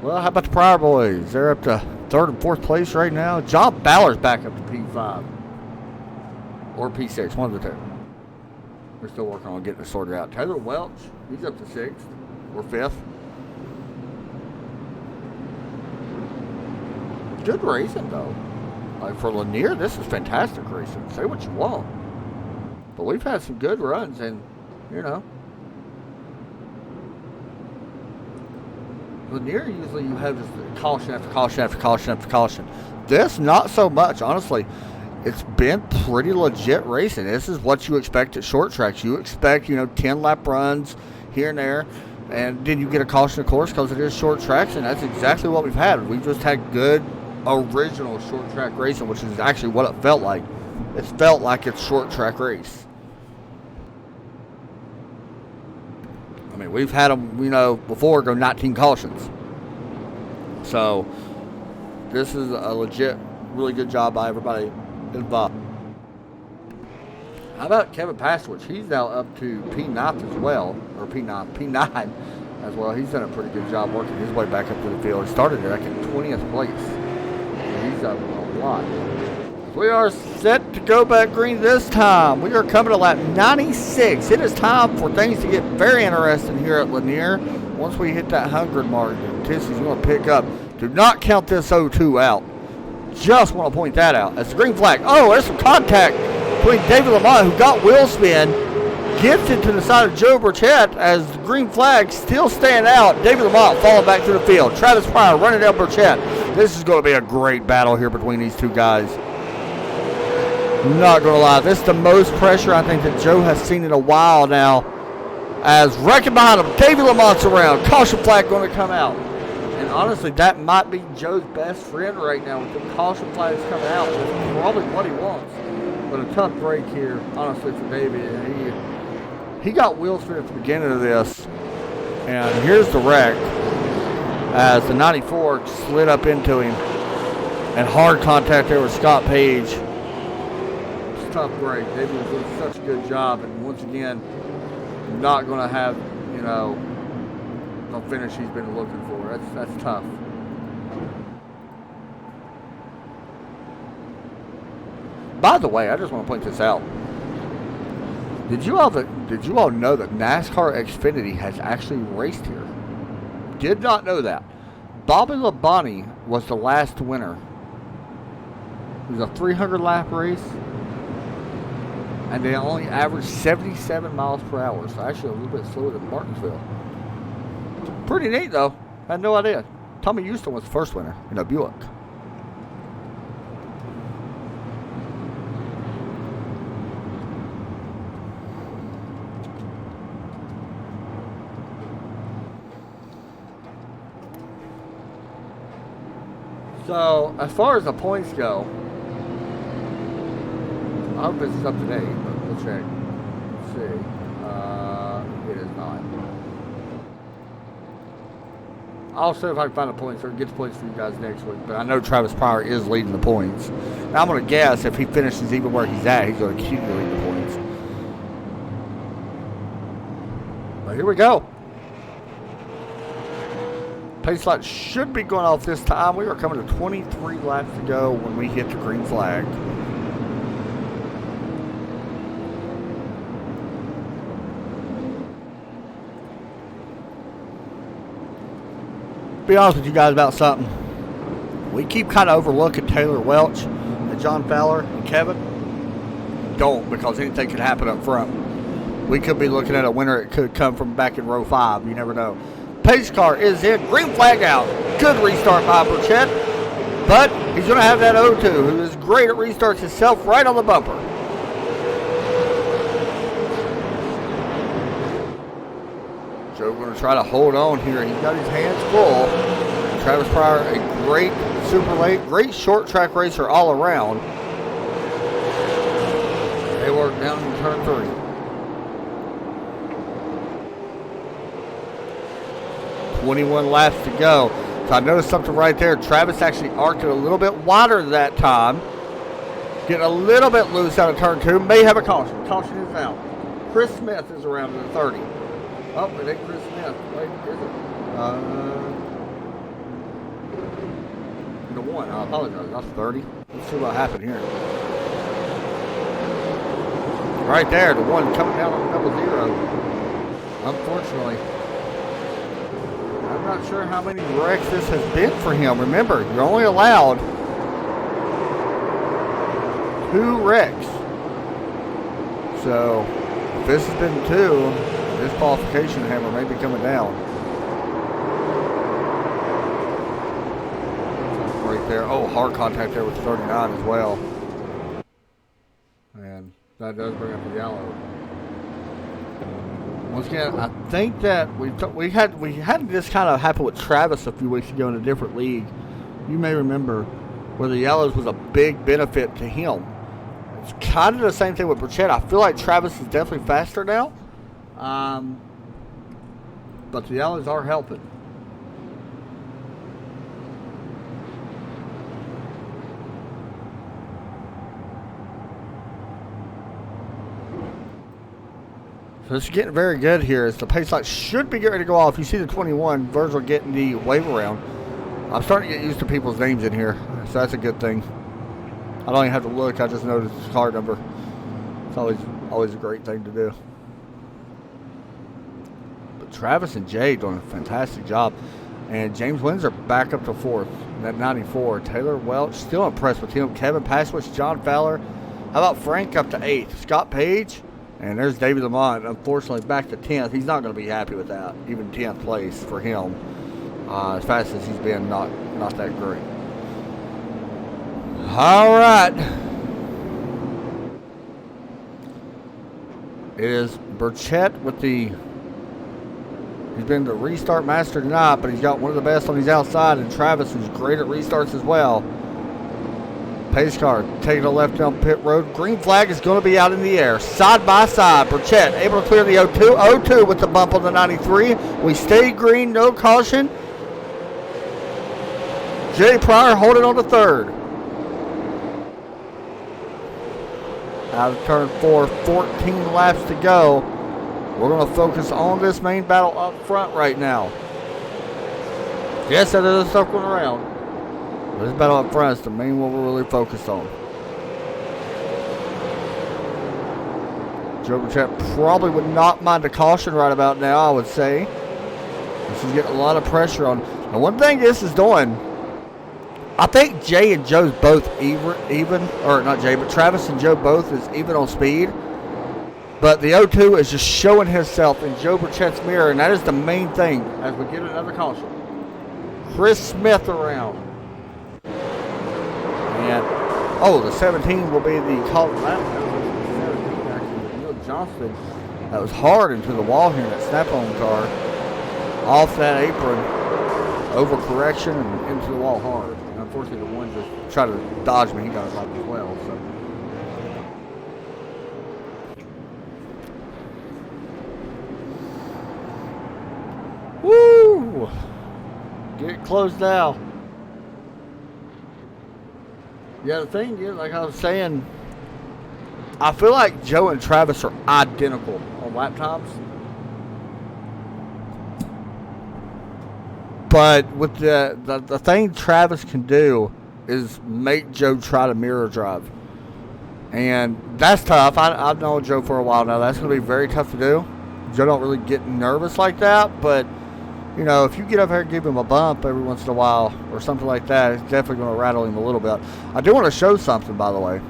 Well, how about the Pryor boys? They're up to 3rd and 4th place right now. John Ballard's back up to P5. Or P6, one of the two. We're still working on getting it sorted out. Taylor Welch, he's up to 6th or 5th. Good racing, though. Like for Lanier, this is fantastic racing. Say what you want. But we've had some good runs, and, you know. Lanier, usually you have just caution after caution after caution after caution. This, not so much, honestly. It's been pretty legit racing. This is what you expect at short tracks. You expect, 10-lap runs here and there, and then you get a caution, of course, because it is short tracks, and that's exactly what we've had. We've just had good, original short track racing, which is actually what it felt like. It felt like it's short track race. I mean, we've had them, before go 19 cautions. So, this is a legit, really good job by everybody involved. How about Kevin Pastwich? He's now up to P9 as well, or P9 as well. He's done a pretty good job working his way back up to the field. He started at 20th place. So he's up a lot. We are set to go back green this time. We are coming to lap 96. It is time for things to get very interesting here at Lanier. Once we hit that 100 mark, Tissy's going to pick up. Do not count this 0-2 out. Just want to point that out. That's the green flag. Oh, there's some contact between Davey Lamont, who got wheel spin, gets it to the side of Joe Burchett as the green flag still staying out. Davey Lamont falling back to the field. Travis Pryor running down Burchett. This is going to be a great battle here between these two guys. Not going to lie, this is the most pressure I think that Joe has seen in a while now. As wrecking behind him, Davey Lamont's around. Caution flag going to come out. And honestly, that might be Joe's best friend right now with the caution flags coming out. That's probably what he wants. But a tough break here, honestly, for Davey. He got wheel spin at the beginning of this. And here's the wreck as the 94 slid up into him. And hard contact there with Scott Page. Tough break. Davey was doing such a good job, and once again, not going to have, the finish he's been looking for. That's tough. By the way, I just want to point this out. Did you all know that NASCAR Xfinity has actually raced here? Did not know that. Bobby Labonte was the last winner. It was a 300-lap race, and they only averaged 77 miles per hour, so actually a little bit slower than Martinsville. Pretty neat, though. I had no idea. Tommy Houston was the first winner in a Buick. So, as far as the points go, I hope this is up to date, but we'll check. Let's see. It is not. I'll see if I can find the points or get the points for you guys next week. But I know Travis Pryor is leading the points. Now I'm going to guess if he finishes even where he's at, he's going to continue to lead the points. But here we go. Pace light should be going off this time. We are coming to 23 laps to go when we hit the green flag. Be honest with you guys about something. We keep kind of overlooking Taylor Welch and John Fowler and Kevin. Don't, because anything could happen up front. We could be looking at a winner. It could come from back in row 5. You never know. Pace car is in. Green flag out. Good restart by Burchett. But he's going to have that O2, who is great at restarts himself, right on the bumper. Joe going to try to hold on here. He's got his hands full. Travis Pryor, a great super late, great short track racer all around. They work down in turn 3. .21 laps to go. So I noticed something right there. Travis actually arced it a little bit wider that time. Getting a little bit loose out of turn 2. May have a caution. Caution is out. Chris Smith is around in the 30. Oh, it ain't Chris Smith. Wait, is it? The 1. I apologize. That's 30. Let's see what happened here. Right there, the 1 coming down on double 0. Unfortunately. I'm not sure how many wrecks this has been for him. Remember, you're only allowed 2 wrecks. So, if this has been 2, this qualification hammer may be coming down. Right there. Oh, hard contact there with 39 as well. And that does bring up the yellow. Once again, I think that we had this kind of happen with Travis a few weeks ago in a different league. You may remember where the yellows was a big benefit to him. It's kind of the same thing with Burchett. I feel like Travis is definitely faster now, but the yellows are helping. So it's getting very good here as the pace light should be getting ready to go off. You see the 21, Virgil getting the wave around. I'm starting to get used to people's names in here, so that's a good thing. I don't even have to look, I just noticed his car number. It's always a great thing to do. But Travis and Jay doing a fantastic job. And James Windsor back up to 4th. At 94, Taylor Welch, still impressed with him. Kevin Paswich, John Fowler. How about Frank up to 8th? Scott Page. And there's Davey Lamont, unfortunately, back to 10th. He's not going to be happy with that. Even 10th place for him. As fast as he's been, not that great. All right. It is Burchett with the... He's been the restart master tonight, but he's got one of the best on his outside. And Travis, who's great at restarts as well. Pace car taking a left down pit road. Green flag is going to be out in the air. Side by side. Burchett able to clear the 0-2. 0-2 with the bump on the 93. We stay green. No caution. Jay Pryor holding on to 3rd. Out of turn 4. 14 laps to go. We're going to focus on this main battle up front right now. Yes, that is circling around. This battle up front is the main one we're really focused on. Joe Burchett probably would not mind a caution right about now, I would say. This is getting a lot of pressure on. And one thing this is doing, I think Jay and Joe's both even, or not Jay, but Travis and Joe both is even on speed. But the 0-2 is just showing himself in Joe Burchett's mirror, and that is the main thing as we get another caution. Chris Smith around. And, the 17 will be the call. That was the 17, actually. Neil Johnston, that was hard into the wall here in that snap-on car. Off that apron, overcorrection, and into the wall hard. And unfortunately, the one just tried to dodge me. He got it right as well. So. Woo! Get close now. Yeah, the thing is, like I was saying, I feel like Joe and Travis are identical on lap times. But with the thing Travis can do is make Joe try to mirror drive. And that's tough. I've known Joe for a while now. That's going to be very tough to do. Joe don't really get nervous like that, but you know, if you get up here and give him a bump every once in a while or something like that, it's definitely going to rattle him a little bit. I do want to show something, by the way.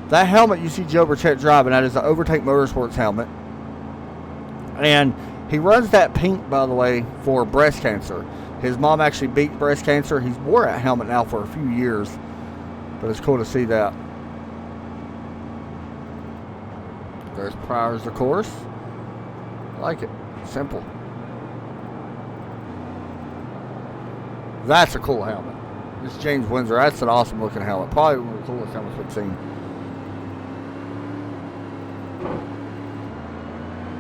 That helmet you see Joe Burchett driving, that is the Overtake Motorsports helmet. And he runs that pink, by the way, for breast cancer. His mom actually beat breast cancer. He's wore that helmet now for a few years, but it's cool to see that. There's Pryor's, of course. I like it. Simple. That's a cool helmet. This James Windsor, that's an awesome looking helmet. Probably one of the coolest helmets we've seen.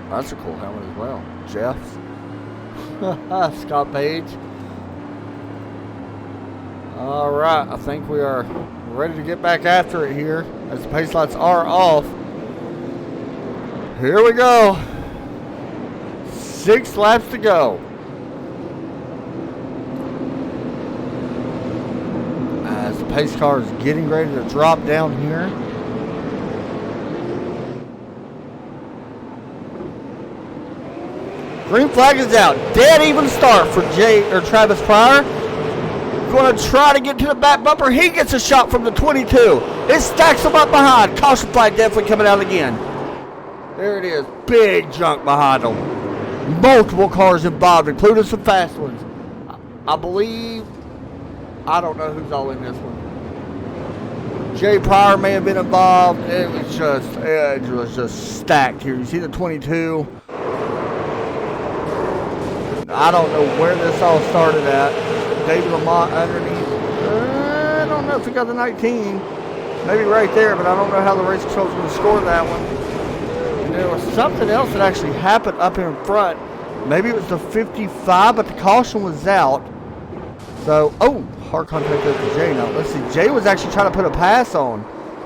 That's a cool helmet as well. Jeff's. Scott Page. Alright, I think we are ready to get back after it here as the pace lights are off. Here we go. 6 laps to go. As the pace car is getting ready to drop down here. Green flag is out. Dead even start for Travis Pryor. Going to try to get to the back bumper. He gets a shot from the 22. It stacks him up behind. Caution flag definitely coming out again. There it is. Big junk behind him. Multiple cars involved, including some fast ones. I believe, I don't know who's all in this one. Jay Pryor may have been involved. It was just stacked here. You see the 22. I don't know where this all started at. Davey Lamont underneath. I don't know if he got the 19. Maybe right there, but I don't know how the race control is going to score that one. And there was something else that actually happened up here in front. Maybe it was the 55, but the caution was out. So, hard contact with Jay now. Let's see. Jay was actually trying to put a pass on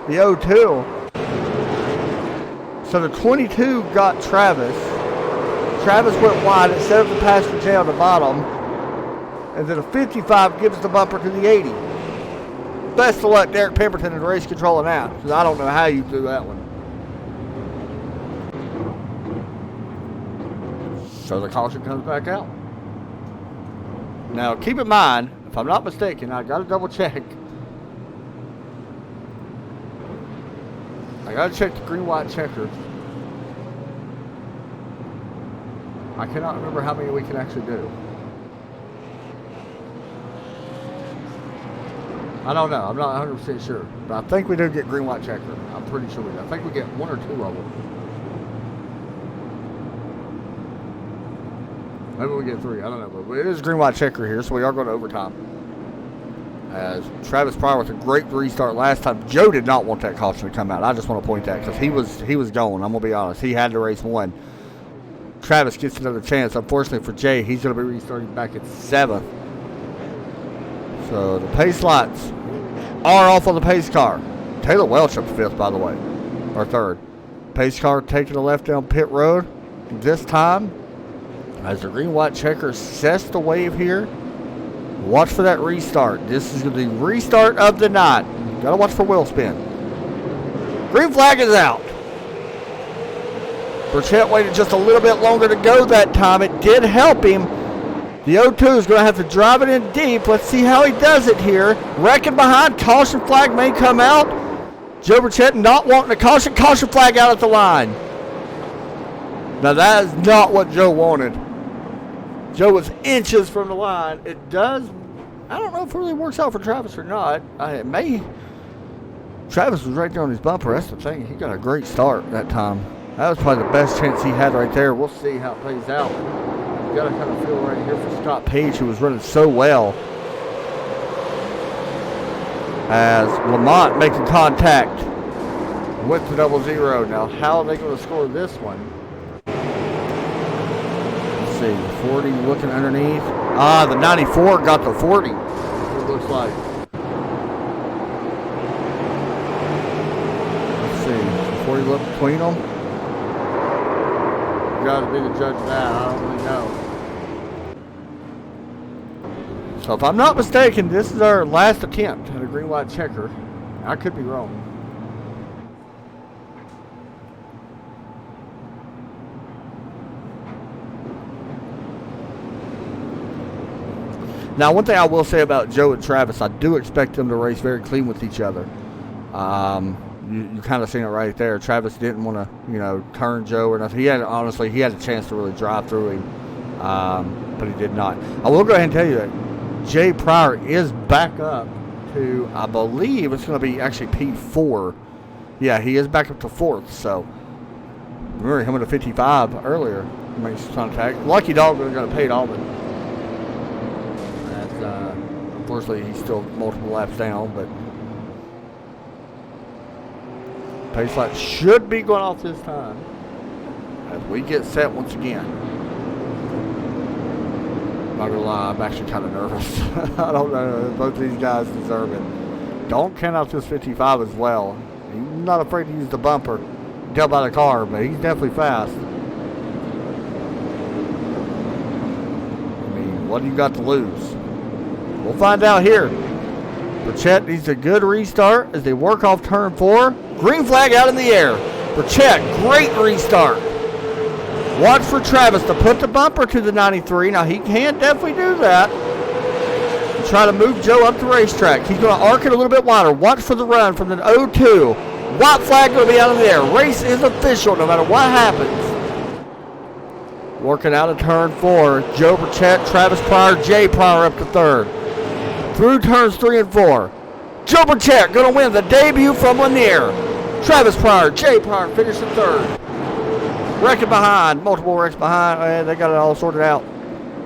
the 0-2. So the 22 got Travis. Travis went wide and set up the pass for Jay on the bottom. And then a 55 gives the bumper to the 80. Best of luck, Derek Pemberton, in race controlling that. Because I don't know how you do that one. So the caution comes back out. Now, keep in mind, if I'm not mistaken, I got to double check. I got to check the green-white checker. I cannot remember how many we can actually do. I don't know. I'm not 100% sure. But I think we do get green-white checker. I'm pretty sure we do. I think we get 1 or 2 of them. Maybe we get 3. I don't know. But it is green-white checker here, so we are going to overtime. As Travis Pryor with a great restart last time. Joe did not want that caution to come out. I just want to point that because he was going. I'm going to be honest. He had to race 1. Travis gets another chance. Unfortunately for Jay, he's going to be restarting back at 7th. So the pace lights are off on the pace car. Taylor Welch up 5th, by the way, or 3rd. Pace car taking a left down pit road. This time, as the green-white checker sets the wave here, watch for that restart. This is the restart of the night. Got to watch for wheel spin. Green flag is out. Burchett waited just a little bit longer to go that time. It did help him. The 0-2 is going to have to drive it in deep. Let's see how he does it here. Wrecking behind. Caution flag may come out. Joe Burchett not wanting a caution. Caution flag out at the line. Now that is not what Joe wanted. Joe was inches from the line. It does. I don't know if it really works out for Travis or not. It may. Travis was right there on his bumper. That's the thing. He got a great start that time. That was probably the best chance he had right there. We'll see how it plays out. You got to kind of feel right here for Scott Page, who was running so well. As Lamont making contact with the 0-0. Now, how are they going to score this one? Let's see. 40 looking underneath. The 94 got the 40. It looks like. Let's see. 40 look between them. You got to be the judge of that. I don't really know. So if I'm not mistaken, this is our last attempt at a green-white checker. I could be wrong. Now, one thing I will say about Joe and Travis, I do expect them to race very clean with each other. You kind of seen it right there. Travis didn't want to, turn Joe or nothing. He had a chance to really drive through him, but he did not. I will go ahead and tell you that Jay Pryor is back up to, I believe it's going to be actually P4. Yeah, he is back up to 4th. So, remember him in the 55 earlier. Makes contact. Lucky dog was going to pay it all, but unfortunately he's still multiple laps down. But pace light should be going off this time as we get set once again. Not gonna lie, I'm actually kind of nervous. I don't know. Both of these guys deserve it. Don't count out this 55 as well. He's not afraid to use the bumper. You can tell by the car, but he's definitely fast. I mean, what do you got to lose? We'll find out here. Burchett needs a good restart as they work off turn 4. Green flag out in the air. Burchett, great restart. Watch for Travis to put the bumper to the 93. Now, he can definitely do that. And try to move Joe up the racetrack. He's going to arc it a little bit wider. Watch for the run from the 0-2. White flag going to be out of the air. Race is official no matter what happens. Working out of turn 4. Joe Burchett, Travis Pryor, Jay Pryor up to 3rd. Through turns 3 and 4. Joe Burchett going to win the debut from Lanier. Travis Pryor, Jay Pryor finishing 3rd. Wrecking behind, multiple wrecks behind. They got it all sorted out.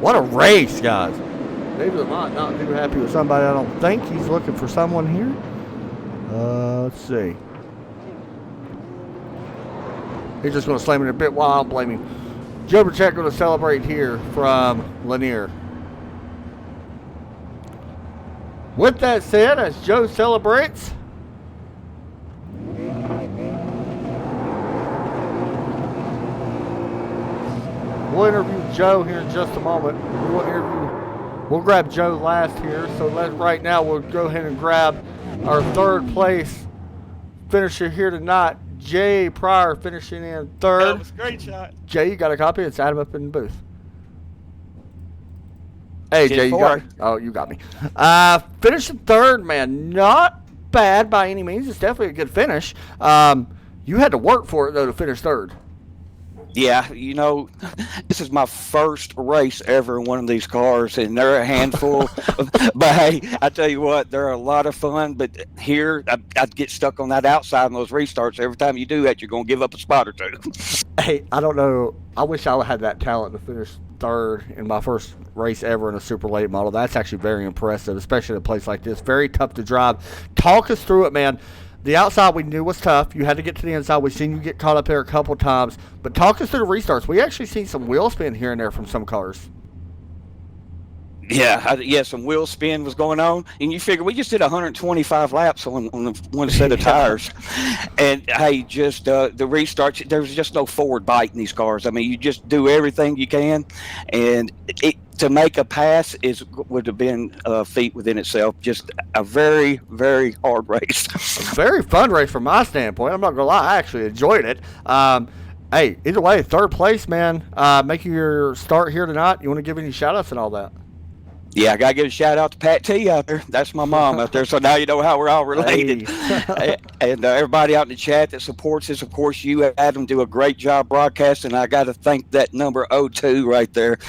What a race, guys. Davey Lamont not too happy with somebody. I don't think he's looking for someone here. Let's see. He's just going to slam it a bit while I'm blaming. Joe Burchett going to celebrate here from Lanier. With that said, as Joe celebrates, we'll interview Joe here in just a moment. We'll grab Joe last here. So right now we'll go ahead and grab our 3rd place finisher here tonight, Jay Pryor, finishing in 3rd. That was a great shot. Jay, you got a copy? It's Adam up in the booth. Hey, Jay, you got me? Oh, you got me. Finishing 3rd, man. Not bad by any means. It's definitely a good finish. You had to work for it, though, to finish 3rd. Yeah, this is my first race ever in one of these cars, and they're a handful. But hey, I tell you what, they're a lot of fun. But here, I'd get stuck on that outside in those restarts. Every time you do that, you're going to give up a spot or two. Hey, I don't know. I wish I had that talent to finish 3rd in my first race ever in a super late model. That's actually very impressive, especially at a place like this. Very tough to drive. Talk us through it, man. The outside we knew was tough. You had to get to the inside. We've seen you get caught up there a couple times. But talk us through the restarts. We actually seen some wheel spin here and there from some cars. Yeah, some wheel spin was going on. And you figure we just did 125 laps on one set of tires. And, hey, just the restarts, there's just no forward bite in these cars. I mean, you just do everything you can. And to make a pass would have been a feat within itself. Just a very, very hard race. A very fun race from my standpoint. I'm not going to lie. I actually enjoyed it. Hey, either way, third place, man. Making your start here tonight. You want to give any shout outs and all that? Yeah, I gotta give a shout out to Pat T out there. That's my mom out there. So now you know how we're all related. Hey. And everybody out in the chat that supports us, of course, you, Adam, do a great job broadcasting. I got to thank that number 02 right there.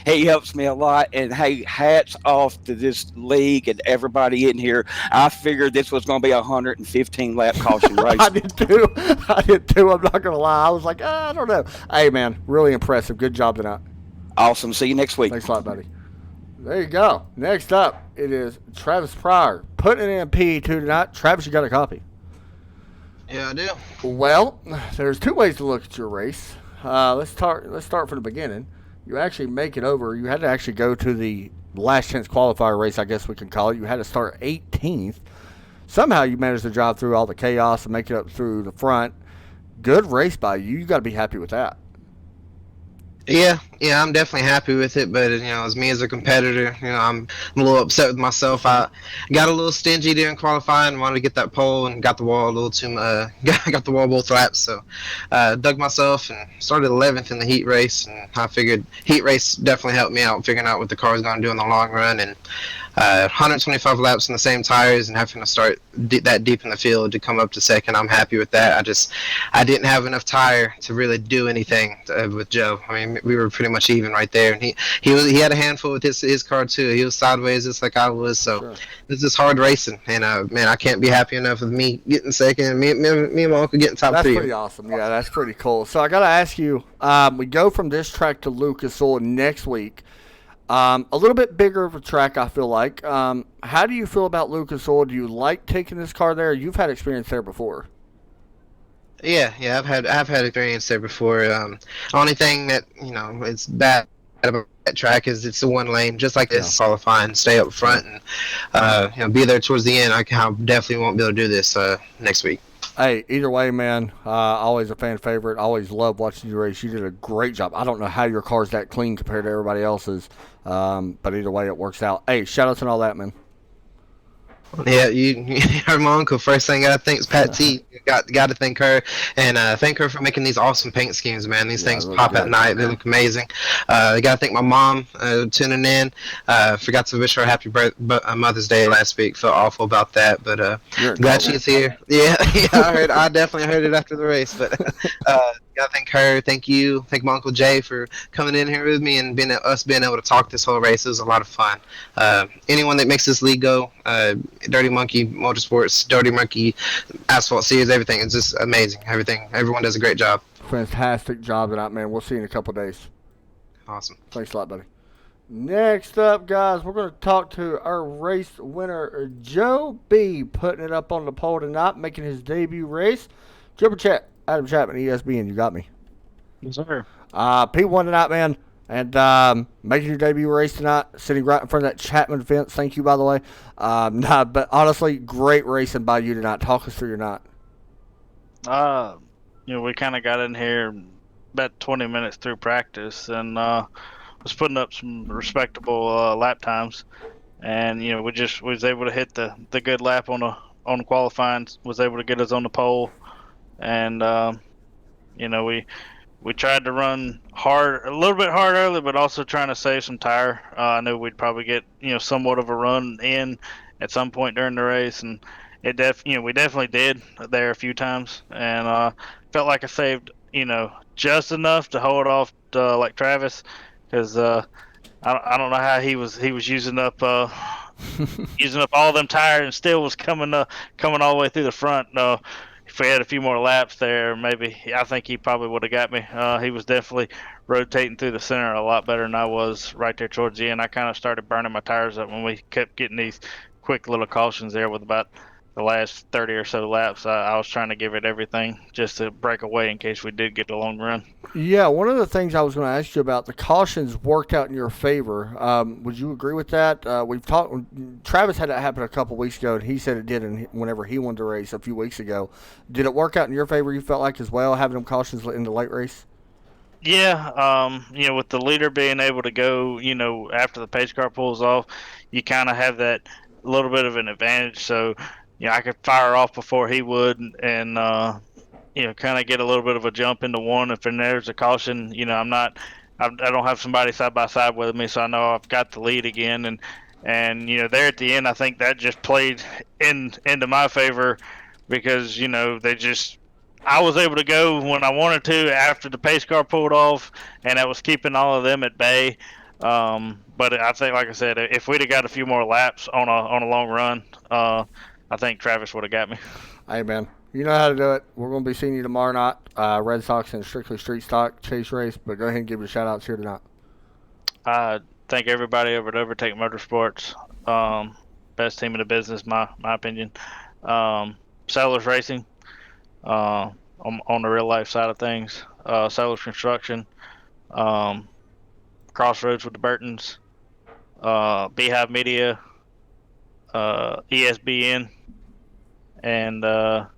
He helps me a lot. And hey, hats off to this league and everybody in here. I figured this was going to be a 115 lap caution race. I did too. I'm not gonna lie. I was like, I don't know. Hey, man, really impressive. Good job tonight. Awesome. See you next week. Thanks a lot, buddy. There you go. Next up, it is Travis Pryor putting it in PE2 tonight. Travis, you got a copy? Yeah, I do. Well, there's two ways to look at your race. Let's start from the beginning. You actually make it over. You had to actually go to the last chance qualifier race, I guess we can call it. You had to start 18th. Somehow you managed to drive through all the chaos and make it up through the front. Good race by you. You got to be happy with that. Yeah, I'm definitely happy with it, but as me as a competitor, I'm a little upset with myself. I got a little stingy during qualifying, wanted to get that pole, and got the wall a little too. Got the wall both laps, so dug myself and started 11th in the heat race. And I figured heat race definitely helped me out figuring out what the car was going to do in the long run, and 125 laps in the same tires and having to start that deep in the field to come up to second. I'm happy with that. I didn't have enough tire to really do anything with Joe. I mean, we were pretty much even right there, and he had a handful with his car too. He was sideways just like I was, so sure. This is hard racing, and man, I can't be happy enough with me getting second and me and my uncle getting top 3. That's pretty awesome. Yeah, that's pretty cool. So I got to ask you, we go from this track to Lucas Oil next week. A little bit bigger of a track, I feel like. How do you feel about Lucas Oil? Do you like taking this car there? You've had experience there before. Yeah, I've had experience there before. Only thing that it's bad about that track is it's a one lane, just like this. Qualifying, stay up front, and be there towards the end. I definitely won't be able to do this next week. Hey, either way, man, always a fan favorite. Always love watching you race. You did a great job. I don't know how your car's that clean compared to everybody else's, but either way, it works out. Hey, shout-outs and all that, man. Yeah, you heard my uncle. First thing I think is Pat T. Got to thank her, and thank her for making these awesome paint schemes, man. These things pop at night. They look amazing. Got to thank my mom tuning in. Forgot to wish her a happy Mother's Day last week. Felt awful about that, but glad she's here. Yeah, I definitely heard it after the race, but got to thank her. Thank you. Thank my Uncle Jay for coming in here with me and being able to talk this whole race. It was a lot of fun. Anyone that makes this league go, Dirty Monkey Motorsports, Dirty Monkey Asphalt Series, everything. It's just amazing. Everyone does a great job. Fantastic job tonight, man. We'll see you in a couple of days. Awesome. Thanks a lot, buddy. Next up, guys, we're going to talk to our race winner, Joe B, putting it up on the pole tonight, making his debut race. Triple chat. Adam Chapman, ESPN, you got me. Yes, sir. P1 tonight, man, and making your debut race tonight, sitting right in front of that Chapman fence. Thank you, by the way. But honestly, great racing by you tonight. Talk us through your night. We kind of got in here about 20 minutes through practice and was putting up some respectable lap times, and we was able to hit the good lap on qualifying, was able to get us on the pole. And we tried to run hard, a little bit hard early, but also trying to save some tire. I knew we'd probably get somewhat of a run in at some point during the race, and we definitely did there a few times, and felt like I saved just enough to hold off like Travis, because I don't know how he was using up all them tires and still was coming all the way through the front. If we had a few more laps there, maybe I think he probably would have got me. He was definitely rotating through the center a lot better than I was right there towards the end. I kind of started burning my tires up when we kept getting these quick little cautions there with about the last 30 or so laps. I was trying to give it everything just to break away in case we did get a long run. Yeah, one of the things I was going to ask you about, the cautions worked out in your favor. Would you agree with that? We've talked. Travis had that happen a couple weeks ago, and he said it did whenever he won the race a few weeks ago. Did it work out in your favor, you felt like, as well, having them cautions in the late race? Yeah, with the leader being able to go, after the pace car pulls off, you kind of have that little bit of an advantage. So, I could fire off before he would, and kind of get a little bit of a jump into one. If there's a caution, I don't have somebody side by side with me, so I know I've got the lead again. And there at the end, I think that just played into my favor because I was able to go when I wanted to after the pace car pulled off, and that was keeping all of them at bay. But I think, like I said, if we'd have got a few more laps on a long run, I think Travis would have got me. Hey, man. You know how to do it. We're going to be seeing you tomorrow night. Red Sox and Strictly Street Stock Chase race. But go ahead and give your shout-outs here tonight. Thank everybody over at Overtake Motorsports. Best team in the business, my opinion. Sellers Racing, on the real life side of things. Sellers Construction. Crossroads with the Burtons. Beehive Media. ESBN. And the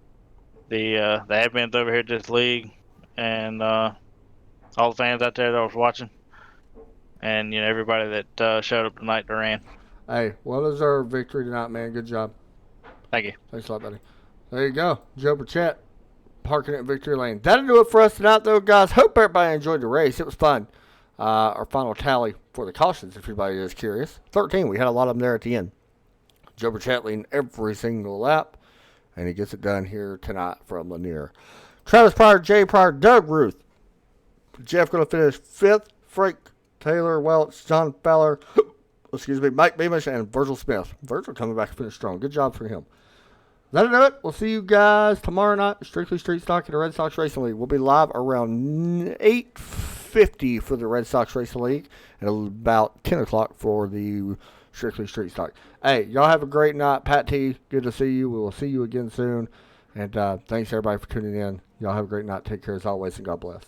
admins over here at this league. And all the fans out there that was watching. And everybody that showed up tonight that ran. Hey, well-deserved victory tonight, man. Good job. Thank you. Thanks a lot, buddy. There you go. Joe Burchett parking at Victory Lane. That'll do it for us tonight, though, guys. Hope everybody enjoyed the race. It was fun. Our final tally for the cautions, if anybody is curious. 13. We had a lot of them there at the end. Joe Burchett leading every single lap, and he gets it done here tonight from Lanier. Travis Pryor, Jay Pryor, Doug Ruth. Jeff going to finish 5th. Frank Taylor, Welch, John Fowler, Mike Beamish, and Virgil Smith. Virgil coming back and finish strong. Good job for him. That'll do it. We'll see you guys tomorrow night. Strictly Street Stock at the Red Sox Racing League. We'll be live around 8:50 for the Red Sox Racing League and about 10 o'clock for the Strictly Street Stock. Hey, y'all have a great night. Pat T, good to see you. We will see you again soon. And thanks, everybody, for tuning in. Y'all have a great night. Take care as always, and God bless.